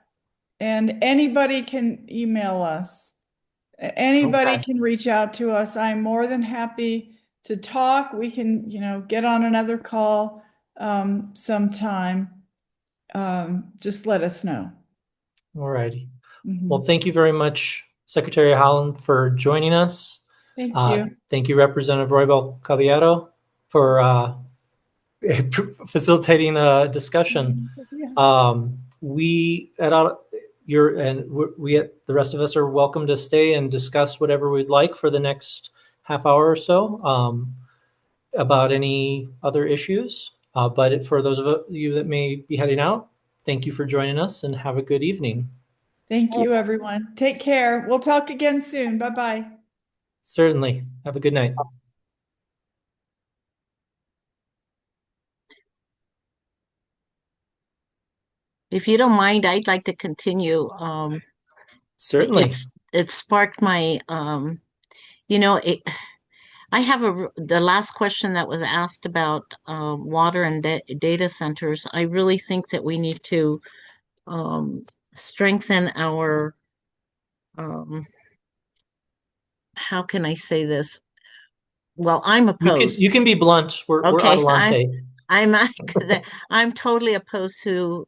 Speaker 1: and anybody can email us. Anybody can reach out to us. I'm more than happy to talk. We can, get on another call sometime. Just let us know.
Speaker 2: All righty. Well, thank you very much, Secretary Haaland, for joining us.
Speaker 1: Thank you.
Speaker 2: Thank you, Representative Roybal Caballero, for facilitating a discussion. The rest of us are welcome to stay and discuss whatever we'd like for the next half hour or so about any other issues. But for those of you that may be heading out, thank you for joining us and have a good evening.
Speaker 1: Thank you, everyone. Take care. We'll talk again soon. Bye-bye.
Speaker 2: Certainly. Have a good night.
Speaker 5: If you don't mind, I'd like to continue.
Speaker 2: Certainly.
Speaker 5: It sparked my, I have the last question that was asked about water and data centers. I really think that we need to strengthen our, how can I say this? Well, I'm opposed.
Speaker 2: You can be blunt. We're
Speaker 5: Okay,
Speaker 2: Adelante.
Speaker 5: I'm totally opposed to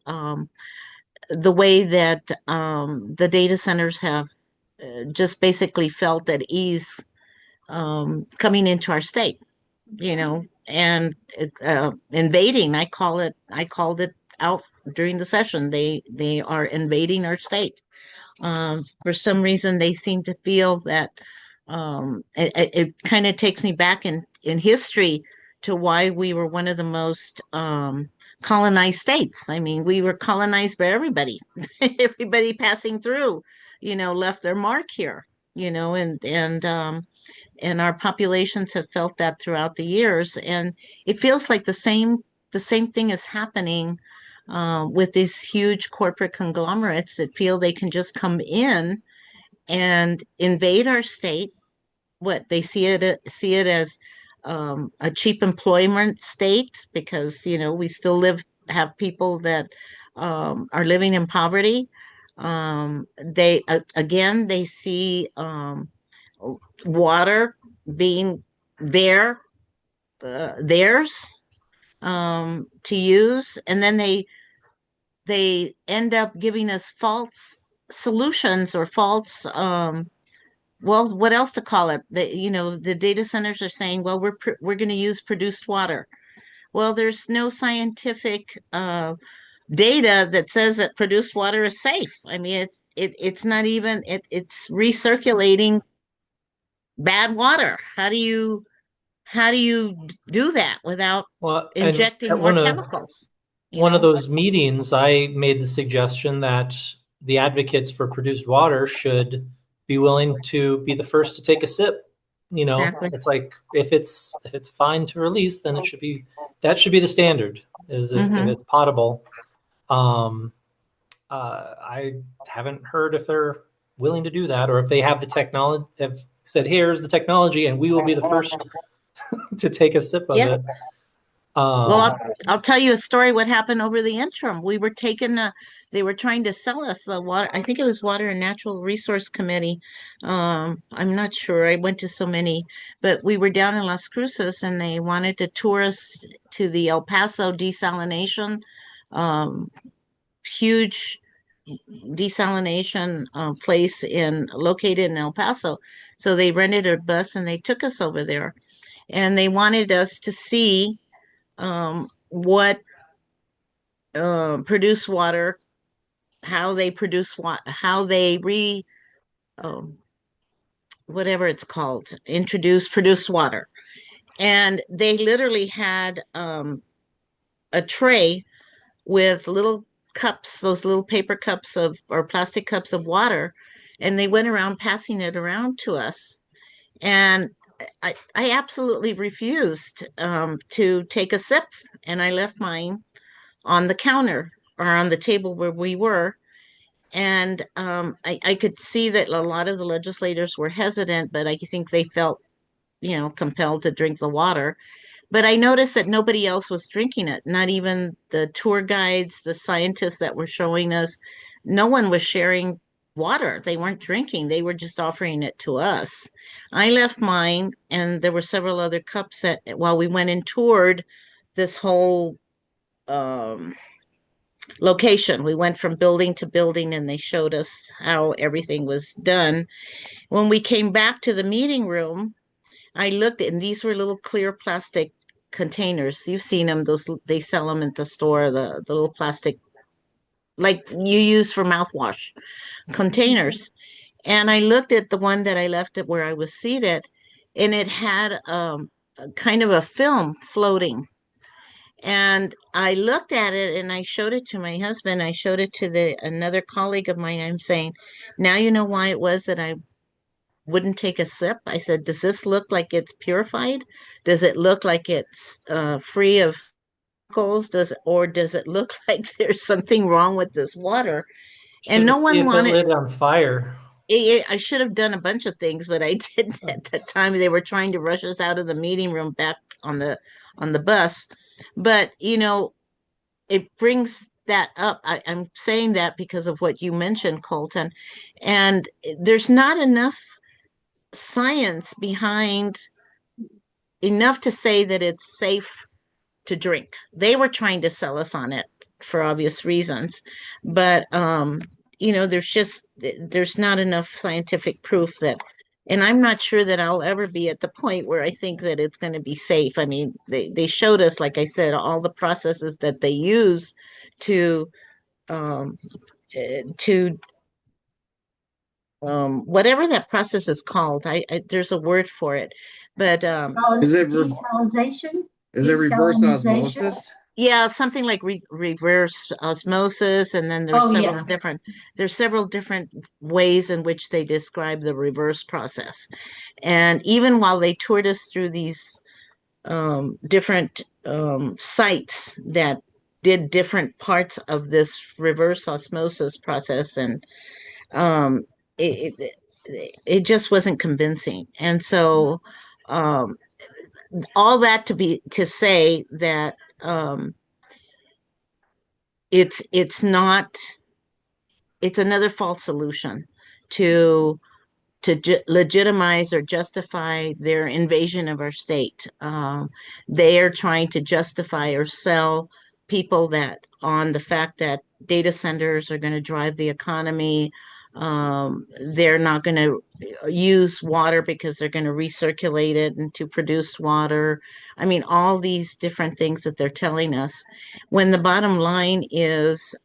Speaker 5: the way that the data centers have just basically felt at ease coming into our state, and invading. I called it out during the session. They are invading our state. For some reason, they seem to feel that it kind of takes me back in history to why we were one of the most colonized states. I mean, we were colonized by everybody. Everybody passing through, left their mark here, and our populations have felt that throughout the years. And it feels like the same thing is happening with these huge corporate conglomerates that feel they can just come in and invade our state. What they see it as a cheap employment state, because we still have people that are living in poverty. They see water being theirs to use, and then they end up giving us false solutions or false well, what else to call it? The data centers are saying, well, we're going to use produced water. Well, there's no scientific data that says that produced water is safe. I mean, it's not even it's recirculating bad water. How do you do that without injecting more chemicals?
Speaker 2: One of those meetings, I made the suggestion that the advocates for produced water should be willing to be the first to take a sip.
Speaker 5: Exactly.
Speaker 2: It's like if it's fine to release, then that should be the standard. If it's potable. I haven't heard if they're willing to do that, or if they have the technology. Have said, "Here's the technology, and we will be the first to take a sip of it."
Speaker 5: Well, I'll tell you a story. What happened over the interim? They were trying to sell us the water. I think it was Water and Natural Resource Committee. I'm not sure. I went to so many, but we were down in Las Cruces, and they wanted to tour us to the El Paso desalination, huge desalination place located in El Paso. So they rented a bus and they took us over there, and they wanted us to see what produce water, how they produce water, how they whatever it's called, produce water. And they literally had a tray with little cups, those little paper cups or plastic cups of water, and they went around passing it around to us. And I absolutely refused to take a sip, and I left mine on the counter or on the table where we were. And I could see that a lot of the legislators were hesitant, but I think they felt, compelled to drink the water. But I noticed that nobody else was drinking it, not even the tour guides, the scientists that were showing us. No one was sharing water. They weren't drinking. They were just offering it to us. I left mine, and there were several other cups that while we went and toured this whole location. We went from building to building, and they showed us how everything was done. When we came back to the meeting room, I looked, and these were little clear plastic containers. You've seen them; they sell them at the store. The little plastic, like you use for mouthwash, containers. And I looked at the one that I left at where I was seated, and it had a kind of a film floating. And I looked at it and I showed it to my husband. I showed it to the another colleague of mine. I'm saying, now you know why it was that I wouldn't take a sip. I said, does this look like it's purified? Does it look like it's free of chemicals? Does it look like there's something wrong with this water? And
Speaker 2: Should
Speaker 5: no
Speaker 2: have see
Speaker 5: one
Speaker 2: if it
Speaker 5: wanted.
Speaker 2: lit on fire.
Speaker 5: I should have done a bunch of things, but I didn't at the time. They were trying to rush us out of the meeting room back on the bus. But it brings that up. I'm saying that because of what you mentioned, Colton. And there's not enough science behind enough to say that it's safe to drink. They were trying to sell us on it for obvious reasons, but there's not enough scientific proof that, and I'm not sure that I'll ever be at the point where I think that it's going to be safe. I mean, they showed us, like I said, all the processes that they use to um, to whatever that process is called. There's a word for it, but
Speaker 6: Is it
Speaker 3: Desalinization?
Speaker 6: is it reverse
Speaker 3: Desalinization?
Speaker 6: osmosis?
Speaker 5: yeah, something like reverse osmosis, and then
Speaker 3: Oh, yeah.
Speaker 5: there's several different ways in which they describe the reverse process. And even while they toured us through these different sites that did different parts of this reverse osmosis process, and um, it, it just wasn't convincing. And so um, all that to say that it's not it's another false solution to legitimize or justify their invasion of our state. They are trying to justify or sell people that on the fact that data centers are going to drive the economy. They're not going to use water because they're going to recirculate it into produced water. I mean, all these different things that they're telling us, when the bottom line is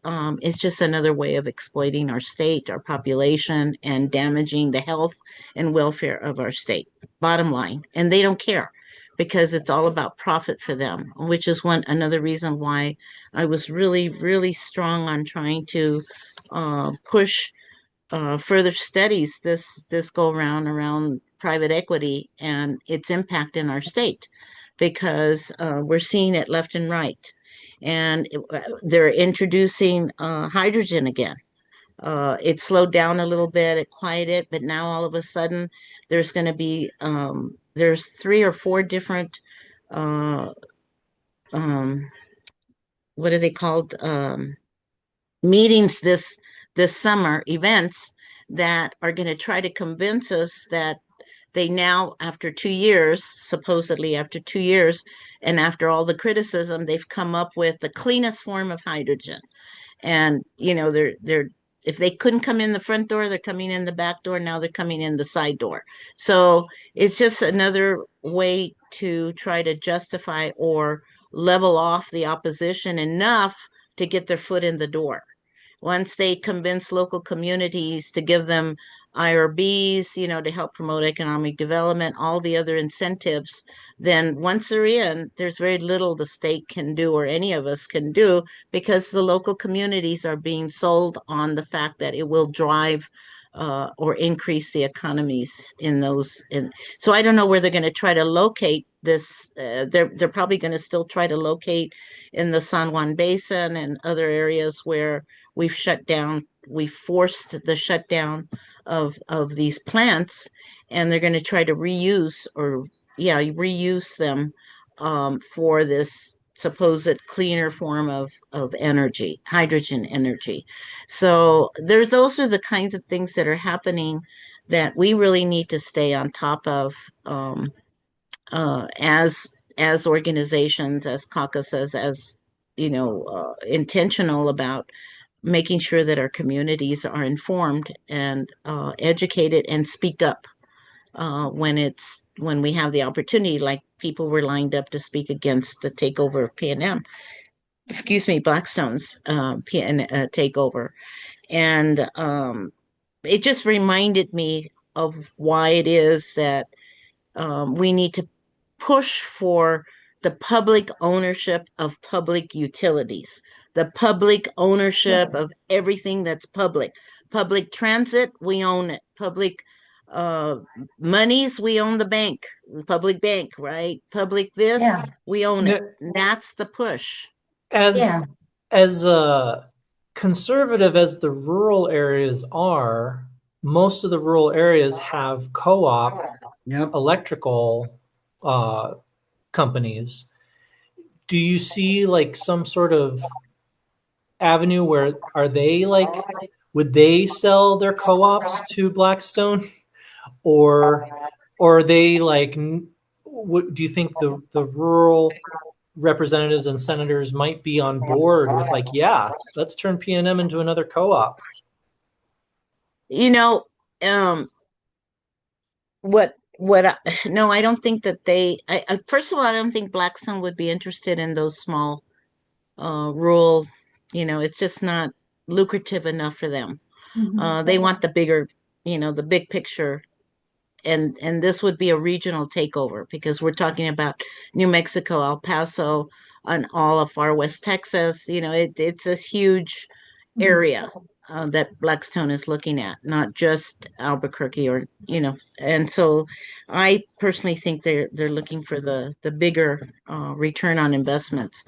Speaker 5: just another way of exploiting our state, our population, and damaging the health and welfare of our state. Bottom line, and they don't care because it's all about profit for them, which is another reason why I was really, really strong on trying to push further studies this go around private equity and its impact in our state, because we're seeing it left and right, and they're introducing hydrogen again. It slowed down a little bit, it quieted, but now all of a sudden there's going to be there's 3 or 4 different uh, um, what are they called, meetings this summer, events that are going to try to convince us that they now, after 2 years, supposedly after 2 years, and after all the criticism, they've come up with the cleanest form of hydrogen. And they're if they couldn't come in the front door, they're coming in the back door. Now they're coming in the side door. So it's just another way to try to justify or level off the opposition enough to get their foot in the door. Once they convince local communities to give them IRBs, to help promote economic development, all the other incentives, then once they're in, there's very little the state can do or any of us can do, because the local communities are being sold on the fact that it will drive or increase the economies in those. So I don't know where they're going to try to locate this. They're probably going to still try to locate in the San Juan Basin and other areas where we've forced the shutdown of these plants, and they're going to try to reuse them for this supposed cleaner form of energy, hydrogen energy. So those are the kinds of things that are happening that we really need to stay on top of, as organizations, as caucuses, as intentional about making sure that our communities are informed and educated and speak up when we have the opportunity, like people were lined up to speak against the takeover of PNM. Excuse me, Blackstone's takeover, and it just reminded me of why it is that we need to push for the public ownership of public utilities, the public ownership of everything that's public. Public transit, we own it. Public monies, we own the bank, public bank, right? Public this,
Speaker 3: Yeah.
Speaker 5: we own it.
Speaker 2: No,
Speaker 5: That's the push.
Speaker 2: as
Speaker 3: Yeah.
Speaker 2: as conservative as the rural areas are, most of the rural areas have co-op
Speaker 6: Yep.
Speaker 2: electrical companies. Do you see like some sort of avenue where are they like, would they sell their co-ops to Blackstone, or are they like, what do you think the rural representatives and senators might be on board with, like, yeah, let's turn PNM into another co-op?
Speaker 5: You know, no, I don't think that first of all, I don't think Blackstone would be interested in those small rural, it's just not lucrative enough for them. They want the bigger, the big picture, and this would be a regional takeover, because we're talking about New Mexico, El Paso, and all of far West Texas. It's a huge area that Blackstone is looking at, not just Albuquerque, or and so I personally think they're looking for the bigger return on investments.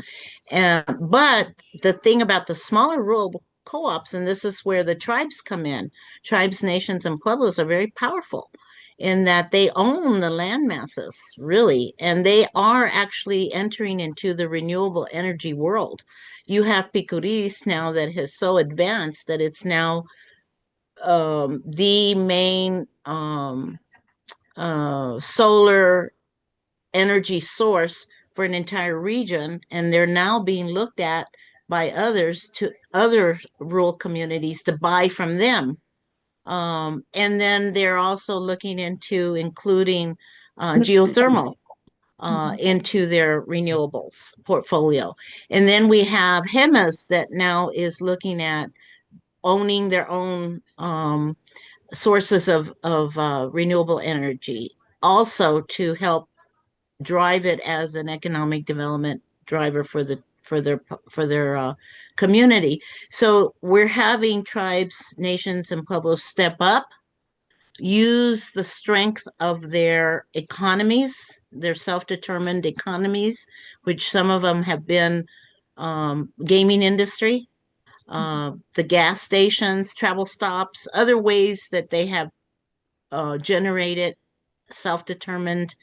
Speaker 5: But the thing about the smaller rural co-ops, and this is where the tribes come in, tribes, nations, and pueblos are very powerful in that they own the land masses, really, and they are actually entering into the renewable energy world. You have Picuris now that has so advanced that it's now the main solar energy source for an entire region, and they're now being looked at by other rural communities to buy from them. And then they're also looking into including geothermal into their renewables portfolio. And then we have HEMAS that now is looking at owning their own sources of renewable energy, also to help drive it as an economic development driver for their community. So we're having tribes, nations, and pueblos step up, use the strength of their economies, their self-determined economies, which some of them have been gaming industry, the gas stations, travel stops, other ways that they have generated self-determined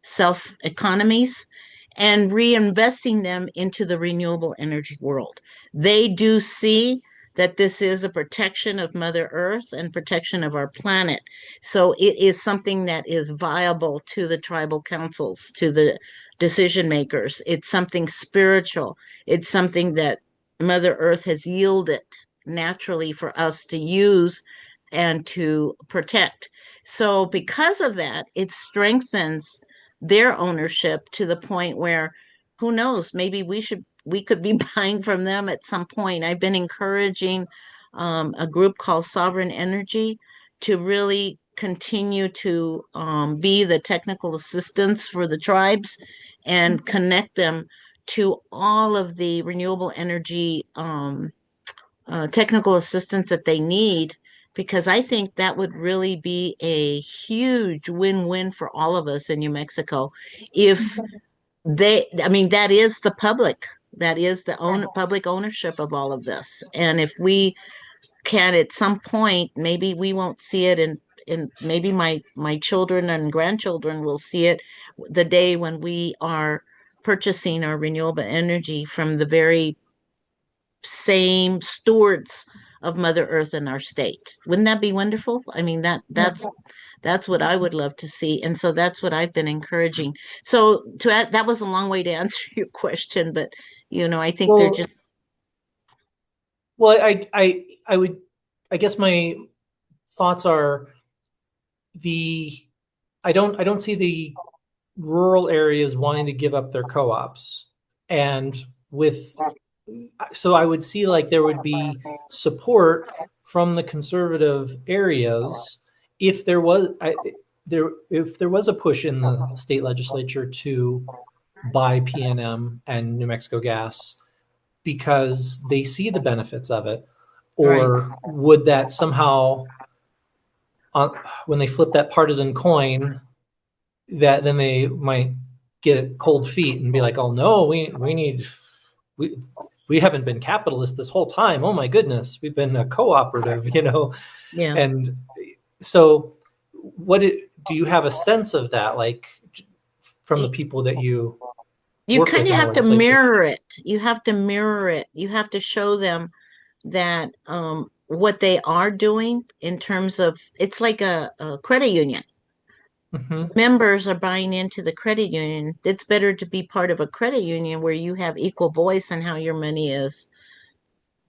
Speaker 5: self-economies, and reinvesting them into the renewable energy world. They do see that this is a protection of Mother Earth and protection of our planet. So it is something that is viable to the tribal councils, to the decision makers. It's something spiritual. It's something that Mother Earth has yielded naturally for us to use and to protect. So because of that, it strengthens their ownership to the point where, who knows, maybe we could be buying from them at some point. I've been encouraging a group called Sovereign Energy to really continue to be the technical assistance for the tribes and connect them to all of the renewable energy technical assistance that they need, because I think that would really be a huge win-win for all of us in New Mexico. If that is the public, that is the public ownership of all of this. And if we can, at some point, maybe we won't see it, and maybe my children and grandchildren will see it the day when we are purchasing our renewable energy from the very same stewards of Mother Earth in our state. Wouldn't that be wonderful? I mean, that's what I would love to see. And so that's what I've been encouraging. So that was a long way to answer your question, but I think they're just.
Speaker 2: Well, I guess my thoughts are I don't see the rural areas wanting to give up their co-ops, and so I would see like there would be support from the conservative areas if there was. if there was a push in the state legislature to buy PNM and New Mexico Gas because they see the benefits of it, or would that somehow, when they flip that partisan coin, that then they might get cold feet and be like, "Oh no, we haven't been capitalist this whole time. Oh my goodness, we've been a cooperative,"
Speaker 5: Yeah.
Speaker 2: And so, do you have a sense of that, like from the people that you work
Speaker 5: kind
Speaker 2: with
Speaker 5: of
Speaker 2: in the
Speaker 5: have to
Speaker 2: legislature?
Speaker 5: mirror it. You have to mirror it. You have to show them that what they are doing in terms of, it's like a credit union.
Speaker 2: Mm-hmm.
Speaker 5: Members are buying into the credit union. It's better to be part of a credit union where you have equal voice in how your money is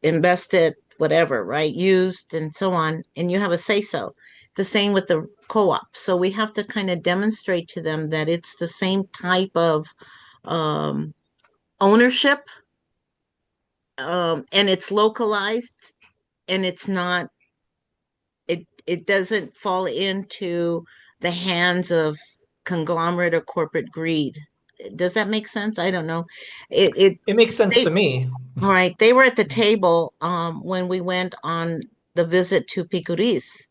Speaker 5: invested, whatever, right? Used and so on, and you have a say so. The same with the co-op. So we have to kind of demonstrate to them that it's the same type of um, ownership, and it's localized, and it's not, it doesn't fall into the hands of conglomerate or corporate greed. Does that make sense? I don't know.
Speaker 2: It makes sense
Speaker 5: They,
Speaker 2: to me.
Speaker 5: right. They were at the table when we went on the visit to Picuris.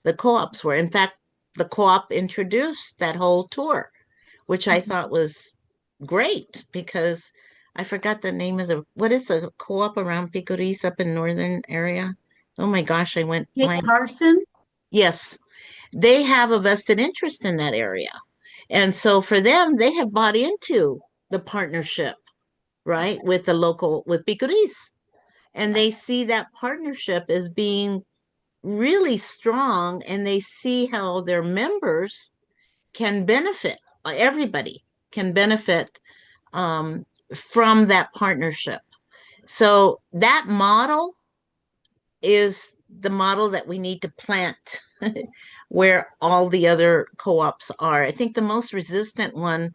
Speaker 5: The co-ops were. In fact, the co-op introduced that whole tour, which I thought was great because I forgot the name of what is the co-op around Picuris up in northern area? Oh my gosh, I went
Speaker 3: Kate
Speaker 5: blank.
Speaker 3: Carson?
Speaker 5: Yes, they have a vested interest in that area. And so for them, they have bought into the partnership, right, with the local, with Picuris. And they see that partnership as being really strong, and they see how their members can benefit, everybody can benefit from that partnership. So that model is the model that we need to plant where all the other co-ops are. I think the most resistant one,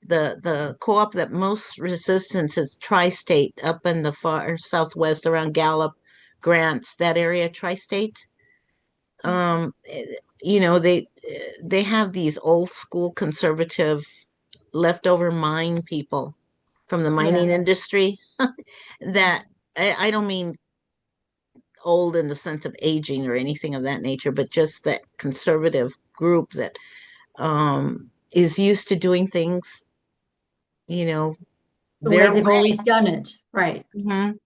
Speaker 5: the co-op that most resistance is Tri-State up in the far southwest around Gallup, Grants, that area, Tri-State. They have these old school conservative leftover mine people from the mining industry that I don't mean old in the sense of aging or anything of that nature, but just that conservative group that is used to doing things,
Speaker 3: The way
Speaker 5: their
Speaker 3: they've
Speaker 5: way.
Speaker 3: always done it, right?
Speaker 5: Mhm.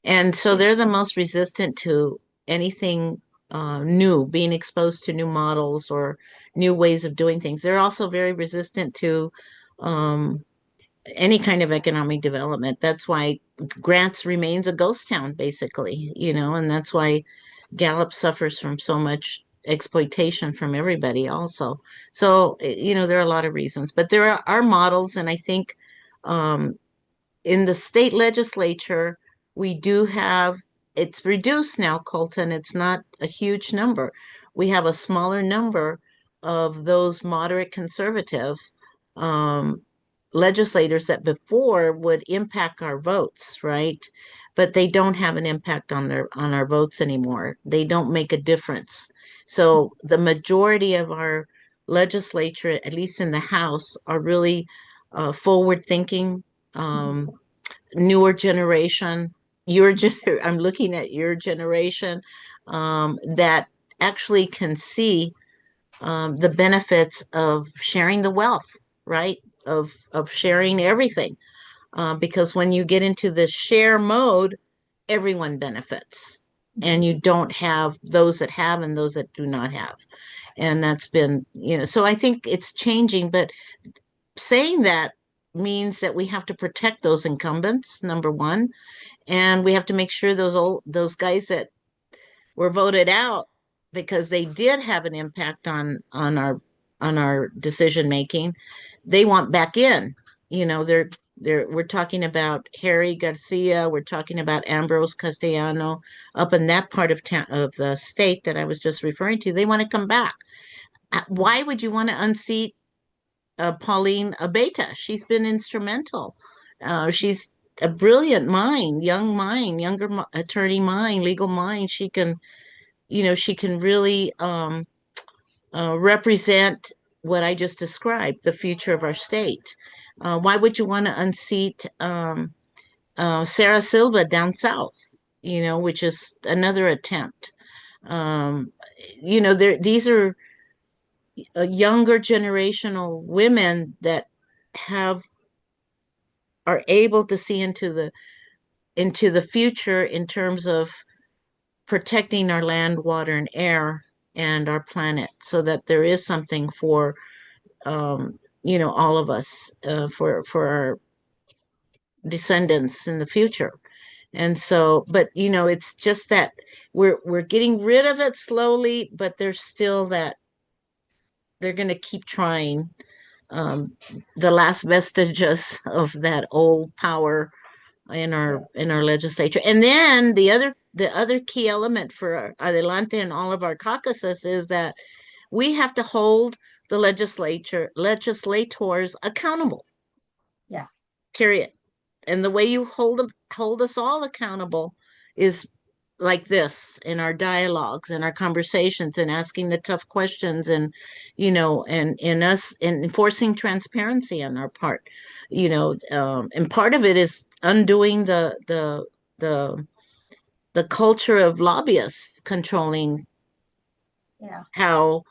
Speaker 5: And so they're the most resistant to anything new, being exposed to new models or new ways of doing things. They're also very resistant to um, any kind of economic development. That's why Grants remains a ghost town, basically, and that's why Gallup suffers from so much exploitation from everybody also. So, there are a lot of reasons, but there are models, and I think um, in the state legislature, we do have, it's reduced now, Colton. It's not a huge number. We have a smaller number of those moderate conservative um, legislators that before would impact our votes, right? But they don't have an impact on our votes anymore. They don't make a difference. So the majority of our legislature, at least in the House, are really forward thinking, newer generation. I'm looking at your generation that actually can see the benefits of sharing the wealth, right? Of sharing everything, because when you get into the share mode, everyone benefits, and you don't have those that have and those that do not have, and that's been, so I think it's changing, but saying that means that we have to protect those incumbents, number one, and we have to make sure those guys that were voted out because they did have an impact on our decision making, they want back in. We're talking about Harry Garcia, we're talking about Ambrose Castellano up in that part of town, of the state that I was just referring to. They want to come back. Why would you want to unseat Pauline Abeta? She's been instrumental. She's a brilliant mind, young mind, younger attorney mind, legal mind. She can really represent what I just described, the future of our state. Why would you want to unseat Sarah Silva down south? Which is another attempt. These are younger generational women that are able to see into the future in terms of protecting our land, water, and air and our planet, so that there is something for all of us, for our descendants in the future. And so, but it's just that we're getting rid of it slowly, but there's still that they're going to keep trying, the last vestiges of that old power in our legislature. And then the other key element for Adelante and all of our caucuses is that we have to hold the legislators accountable.
Speaker 3: Yeah.
Speaker 5: Period. And the way you hold us all accountable is like this, in our dialogues and our conversations, and asking the tough questions, and and us, and enforcing transparency on our part. And part of it is undoing the culture of lobbyists controlling how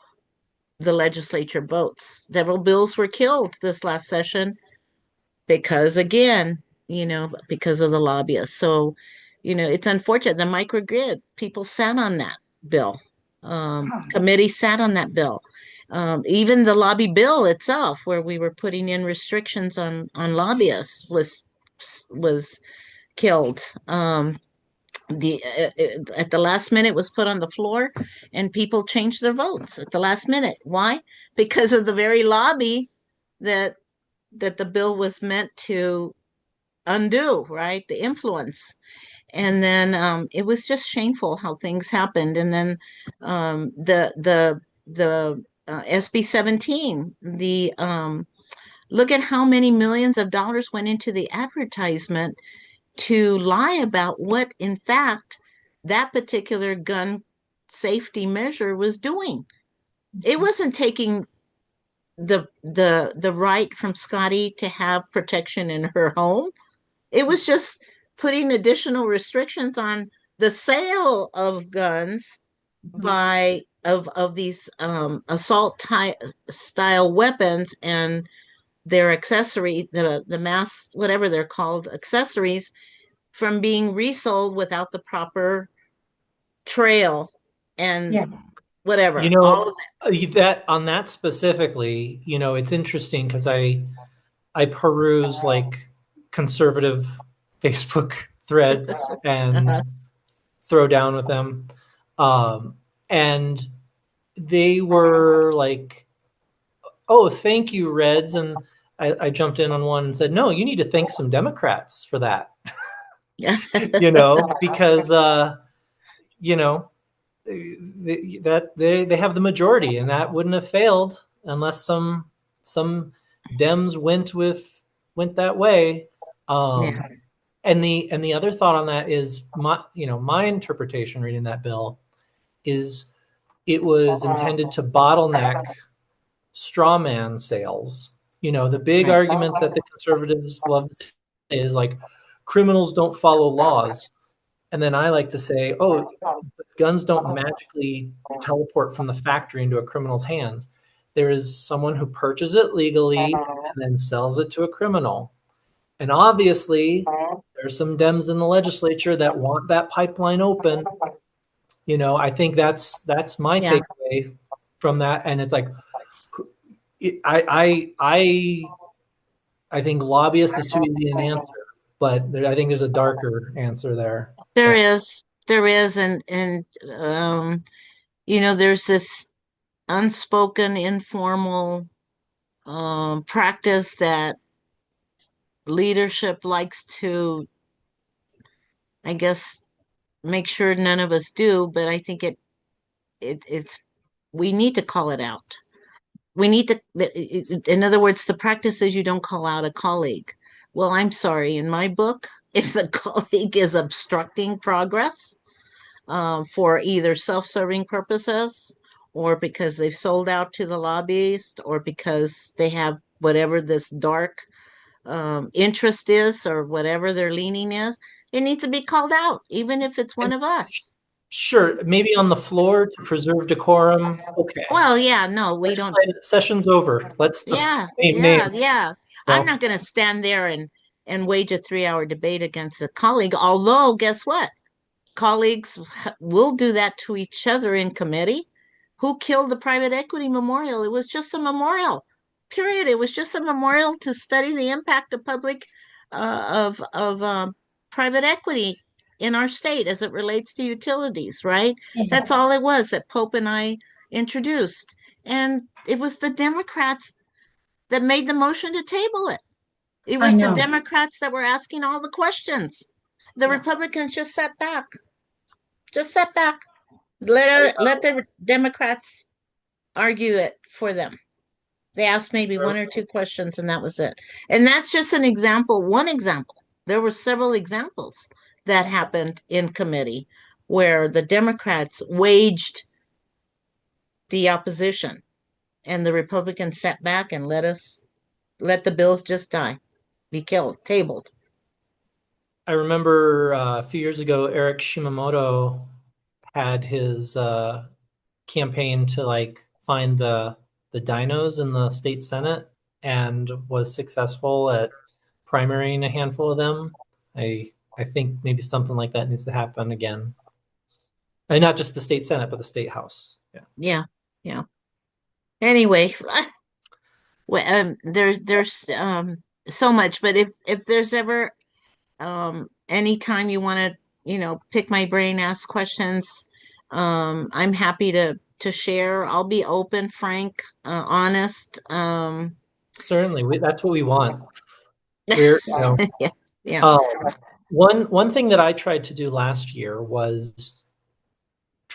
Speaker 5: the legislature votes. Several bills were killed this last session because, again, because of the lobbyists. So, it's unfortunate. The microgrid, people sat on that bill. Committee sat on that bill. Even the lobby bill itself, where we were putting in restrictions on lobbyists, was killed. At the last minute was put on the floor, and people changed their votes at the last minute. Why? Because of the very lobby that the bill was meant to undo, right? The influence. And then it was just shameful how things happened. And then the SB 17, look at how many millions of dollars went into the advertisement to lie about what, in fact, that particular gun safety measure was doing. It wasn't taking the right from Scotty to have protection in her home. It was just putting additional restrictions on the sale of guns of these assault style weapons and their accessory, the mass, whatever they're called, accessories, from being resold without the proper trail and whatever. All of
Speaker 2: that on that specifically, it's interesting because I peruse like conservative Facebook threads and throw down with them. And they were like, "Oh, thank you, Reds." And I jumped in on one and said, "No, you need to thank some Democrats for that." Because that they have the majority, and that wouldn't have failed unless some Dems went that way. And the other thought on that is my interpretation reading that bill is it was intended to bottleneck straw man sales. The big argument that the conservatives love to say is like, criminals don't follow laws. And then I like to say, oh, guns don't magically teleport from the factory into a criminal's hands. There is someone who purchases it legally and then sells it to a criminal. And obviously, there's some Dems in the legislature that want that pipeline open. I think that's my takeaway from that. And it's like, I think lobbyist is too easy an answer, but I think there's a darker answer there.
Speaker 5: There is, and there's this unspoken, informal practice that leadership likes to, I guess, make sure none of us do. But I think it's we need to call it out. We need to, in other words, the practice is you don't call out a colleague. Well, I'm sorry, in my book, if the colleague is obstructing progress for either self-serving purposes or because they've sold out to the lobbyists, or because they have whatever this dark interest is, or whatever their leaning is, it needs to be called out, even if it's one of us.
Speaker 2: Sure, maybe on the floor to preserve decorum. Okay.
Speaker 5: Well, yeah, no, we don't.
Speaker 2: Session's over. Let's
Speaker 5: Yeah,
Speaker 2: name
Speaker 5: yeah,
Speaker 2: names.
Speaker 5: yeah. I'm not going to stand there and wage a 3-hour debate against a colleague. Although, guess what? Colleagues will do that to each other in committee. Who killed the private equity memorial? It was just a memorial, period. It was just a memorial to study the impact of public of private equity in our state as it relates to utilities, right?
Speaker 3: Yeah.
Speaker 5: That's all it was that Pope and I introduced. And it was the Democrats that made the motion to table it. It was the Democrats that were asking all the questions. The Republicans just sat back. Just sat back. Let the Democrats argue it for them. They asked maybe 1 or 2 questions, and that was it. And that's just an example, one example. There were several examples that happened in committee where the Democrats waged the opposition, and the Republicans sat back and let the bills just die, be killed, tabled.
Speaker 2: I remember a few years ago, Eric Shimamoto had his campaign to like find the dinos in the state Senate, and was successful at primarying a handful of them. I think maybe something like that needs to happen again. And not just the state Senate, but the state House.
Speaker 5: Yeah. Anyway, well, there's so much, but if there's ever any time you want to, pick my brain, ask questions, I'm happy to share. I'll be open, frank, honest.
Speaker 2: Certainly, that's what we want. We're,
Speaker 5: yeah.
Speaker 2: One thing that I tried to do last year was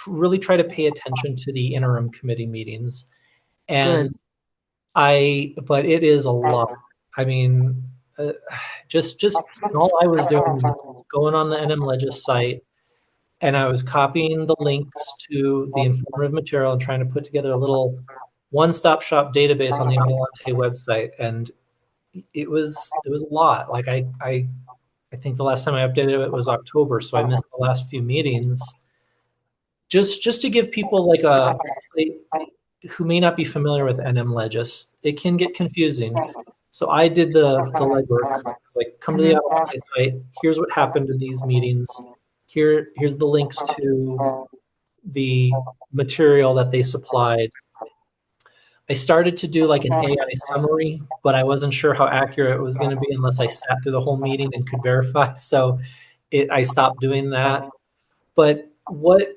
Speaker 2: really try to pay attention to the interim committee meetings, and but it is a lot. I mean, just all I was doing was going on the NM Legis site, and I was copying the links to the informative material and trying to put together a little one-stop shop database on the Adelante website, and it was a lot. Like I think the last time I updated it was October, so I missed the last few meetings. Just to give people like who may not be familiar with NM Legis, it can get confusing. So I did the legwork. Like, come to the Adelante site. Here's what happened in these meetings. Here's the links to the material that they supplied. I started to do like an AI summary, but I wasn't sure how accurate it was going to be unless I sat through the whole meeting and could verify. So I stopped doing that. But what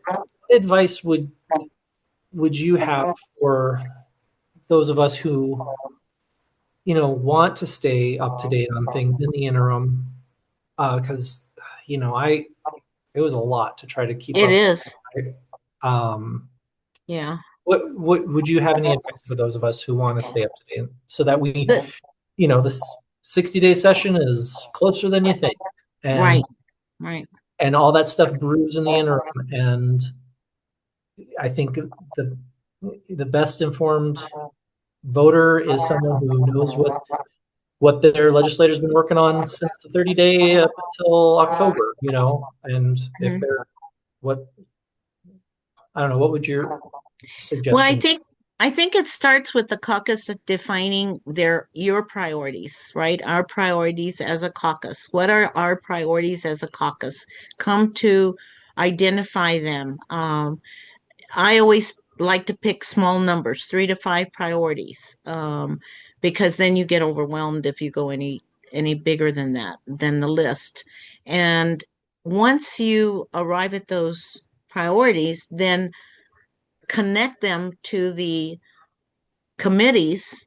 Speaker 2: advice would you have for those of us who, want to stay up to date on things in the interim? Because, it was a lot to try to keep up.
Speaker 5: It is.
Speaker 2: Yeah. What would you have any advice for those of us who want to stay up to date, so that we, the 60-day session is closer than you think, and
Speaker 5: right,
Speaker 2: and all that stuff brews in the interim. And I think the best informed voter is someone who knows what their legislator's been working on since the 30-day up until October, and if they're I don't know, what would your suggestion?
Speaker 5: Well, I think it starts with the caucus defining your priorities, right? Our priorities as a caucus. What are our priorities as a caucus? Come to identify them. I always like to pick small numbers, 3 to 5 priorities, because then you get overwhelmed if you go any bigger than the list. And once you arrive at those priorities, then connect them to the committees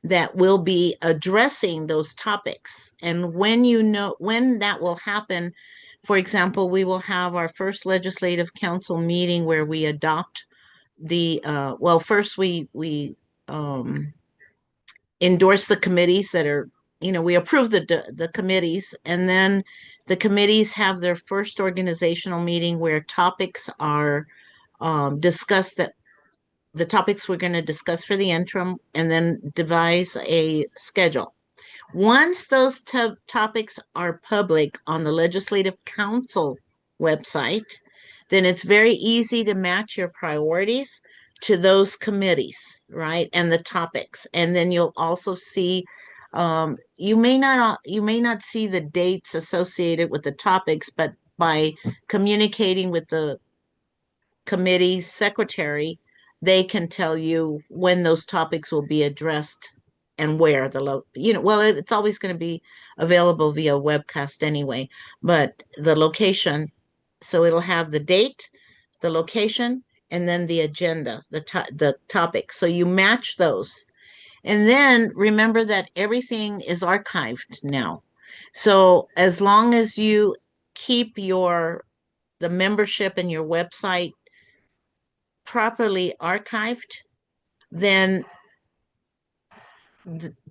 Speaker 5: that will be addressing those topics. And when that will happen, for example, we will have our first legislative council meeting where we adopt first we endorse the committees that are, we approve the committees, and then the committees have their first organizational meeting where topics are discussed that the topics we're going to discuss for the interim, and then devise a schedule. Once those topics are public on the Legislative Council website, then it's very easy to match your priorities to those committees, right? And the topics. And then you'll also see, you may not see the dates associated with the topics, but by communicating with the committee secretary, they can tell you when those topics will be addressed and where it's always going to be available via webcast anyway, but the location, so it'll have the date, the location, and then the agenda, the topic. So you match those. And then remember that everything is archived now. So as long as you keep the membership and your website properly archived, then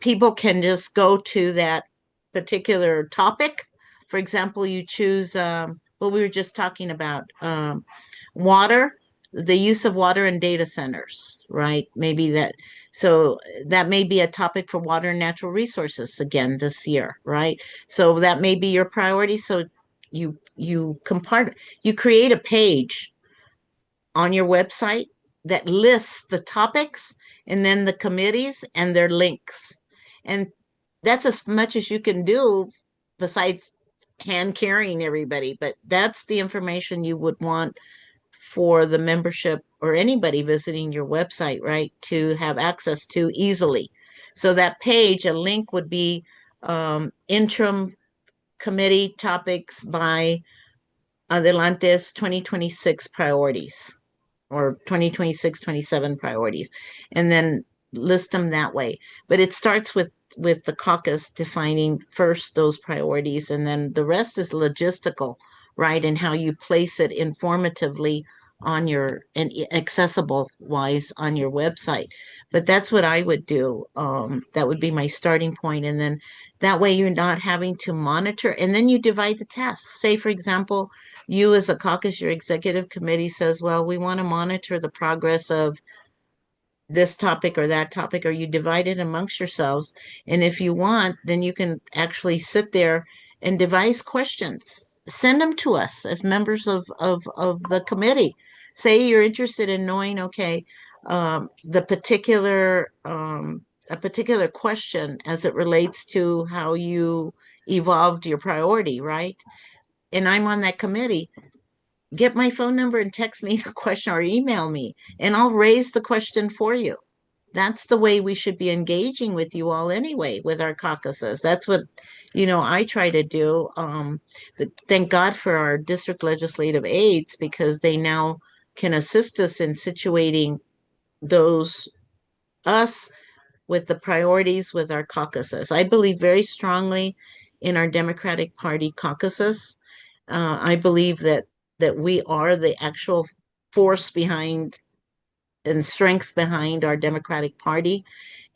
Speaker 5: people can just go to that particular topic. For example, you choose, we were just talking about water, the use of water in data centers, right? So that may be a topic for water and natural resources again this year, right? So that may be your priority. So you create a page on your website that lists the topics and then the committees and their links. And that's as much as you can do besides hand carrying everybody, but that's the information you would want for the membership or anybody visiting your website, right, to have access to easily. So that page, a link would be interim committee topics by Adelante's 2026 priorities, or 2026-27 priorities, and then list them that way. But it starts with the caucus defining first those priorities, and then the rest is logistical, right? And how you place it informatively on and accessible wise on your website. But that's what I would do. That would be my starting point. And then that way you're not having to monitor, and then you divide the tasks. Say, for example, you as a caucus, your executive committee says, well, we want to monitor the progress of this topic or that topic, or you divide it amongst yourselves. And if you want, then you can actually sit there and devise questions. Send them to us as members of the committee. Say you're interested in knowing, okay, a particular question as it relates to how you evolved your priority, right? And I'm on that committee. Get my phone number and text me the question or email me, and I'll raise the question for you. That's the way we should be engaging with you all anyway, with our caucuses. That's what, I try to do. Thank God for our district legislative aides, because they now can assist us in situating us with the priorities with our caucuses. I believe very strongly in our Democratic Party caucuses. I believe that we are the actual force behind and strength behind our Democratic Party.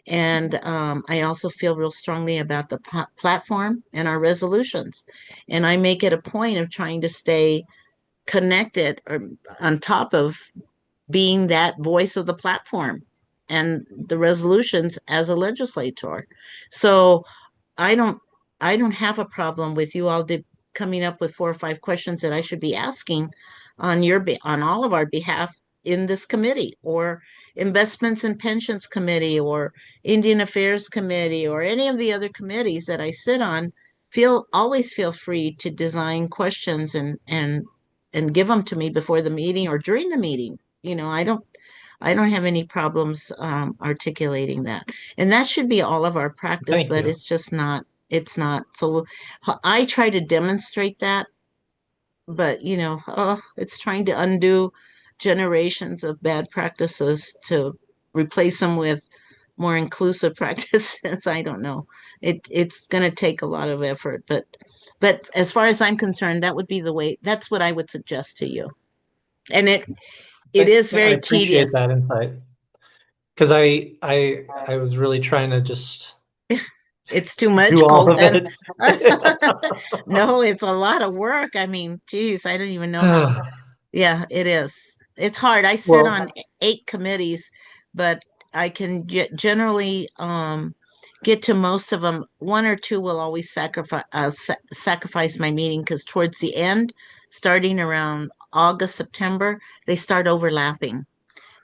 Speaker 5: And I also feel real strongly about the platform and our resolutions. And I make it a point of trying to stay connected or on top of being that voice of the platform and the resolutions as a legislator. So I don't have a problem with you all coming up with 4 or 5 questions that I should be asking on all of our behalf in this committee, or Investments and Pensions Committee, or Indian Affairs Committee, or any of the other committees that I sit on. Always feel free to design questions and give them to me before the meeting or during the meeting. I don't have any problems articulating that. And that should be all of our practice, but it's just not. It's not. So I try to demonstrate that, but it's trying to undo generations of bad practices to replace them with more inclusive practices. I don't know. It's going to take a lot of effort, but as far as I'm concerned, that would be the way. That's what I would suggest to you. And it is very
Speaker 2: I appreciate
Speaker 5: tedious.
Speaker 2: that insight, because I was really trying to just
Speaker 5: it's too much.
Speaker 2: Do all of it.
Speaker 5: No, it's a lot of work. I mean, geez, I don't even know how. Yeah, it is. It's hard. I sit
Speaker 2: Well-
Speaker 5: on 8 committees, but I can generally get to most of them. 1 or 2 will always sacrifice my meeting because towards the end, starting around August, September, they start overlapping.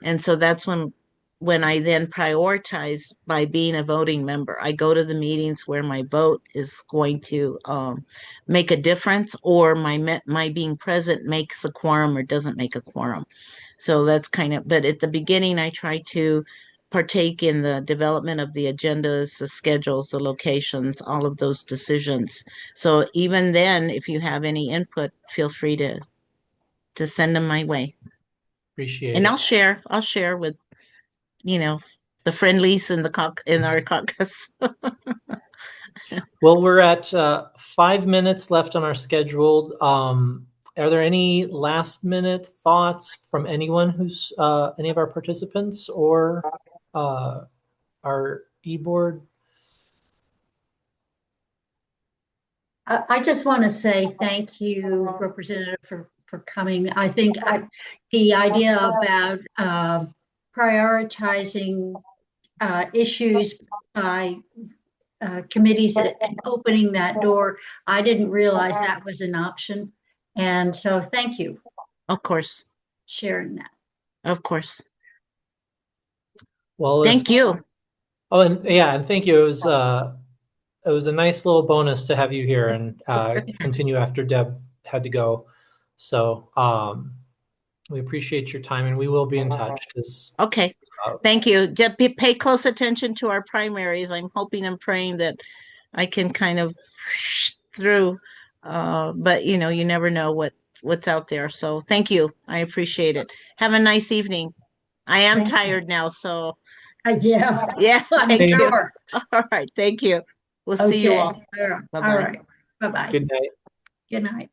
Speaker 5: And so that's when I then prioritize by being a voting member. I go to the meetings where my vote is going to make a difference, or my being present makes a quorum or doesn't make a quorum. So that's kind of, but at the beginning, I try to partake in the development of the agendas, the schedules, the locations, all of those decisions. So even then, if you have any input, feel free to send them my way.
Speaker 2: Appreciate
Speaker 5: And
Speaker 2: it.
Speaker 5: I'll share with, the friendlies in in our caucus.
Speaker 2: Well, we're at 5 minutes left on our schedule. Are there any last minute thoughts from anyone who's any of our participants or our e-board?
Speaker 3: I just want to say thank you, Representative, for coming. I think the idea about prioritizing issues by committees and opening that door, I didn't realize that was an option. And so thank you
Speaker 5: Of course.
Speaker 3: for sharing that.
Speaker 5: Of course.
Speaker 2: Well,
Speaker 5: Thank you.
Speaker 2: Oh, and yeah, and thank you. It was a nice little bonus to have you here and continue after Deb had to go. So we appreciate your time, and we will be in touch because.
Speaker 5: Okay. Thank you. Pay close attention to our primaries. I'm hoping and praying that I can kind of through, but you never know what's out there. So thank you. I appreciate it. Have a nice evening. I am tired now, so
Speaker 3: Yeah.
Speaker 5: thank you.
Speaker 3: Sure.
Speaker 5: All right, thank you. We'll see you all.
Speaker 3: All right. Bye-bye.
Speaker 2: Good night.
Speaker 3: Good night.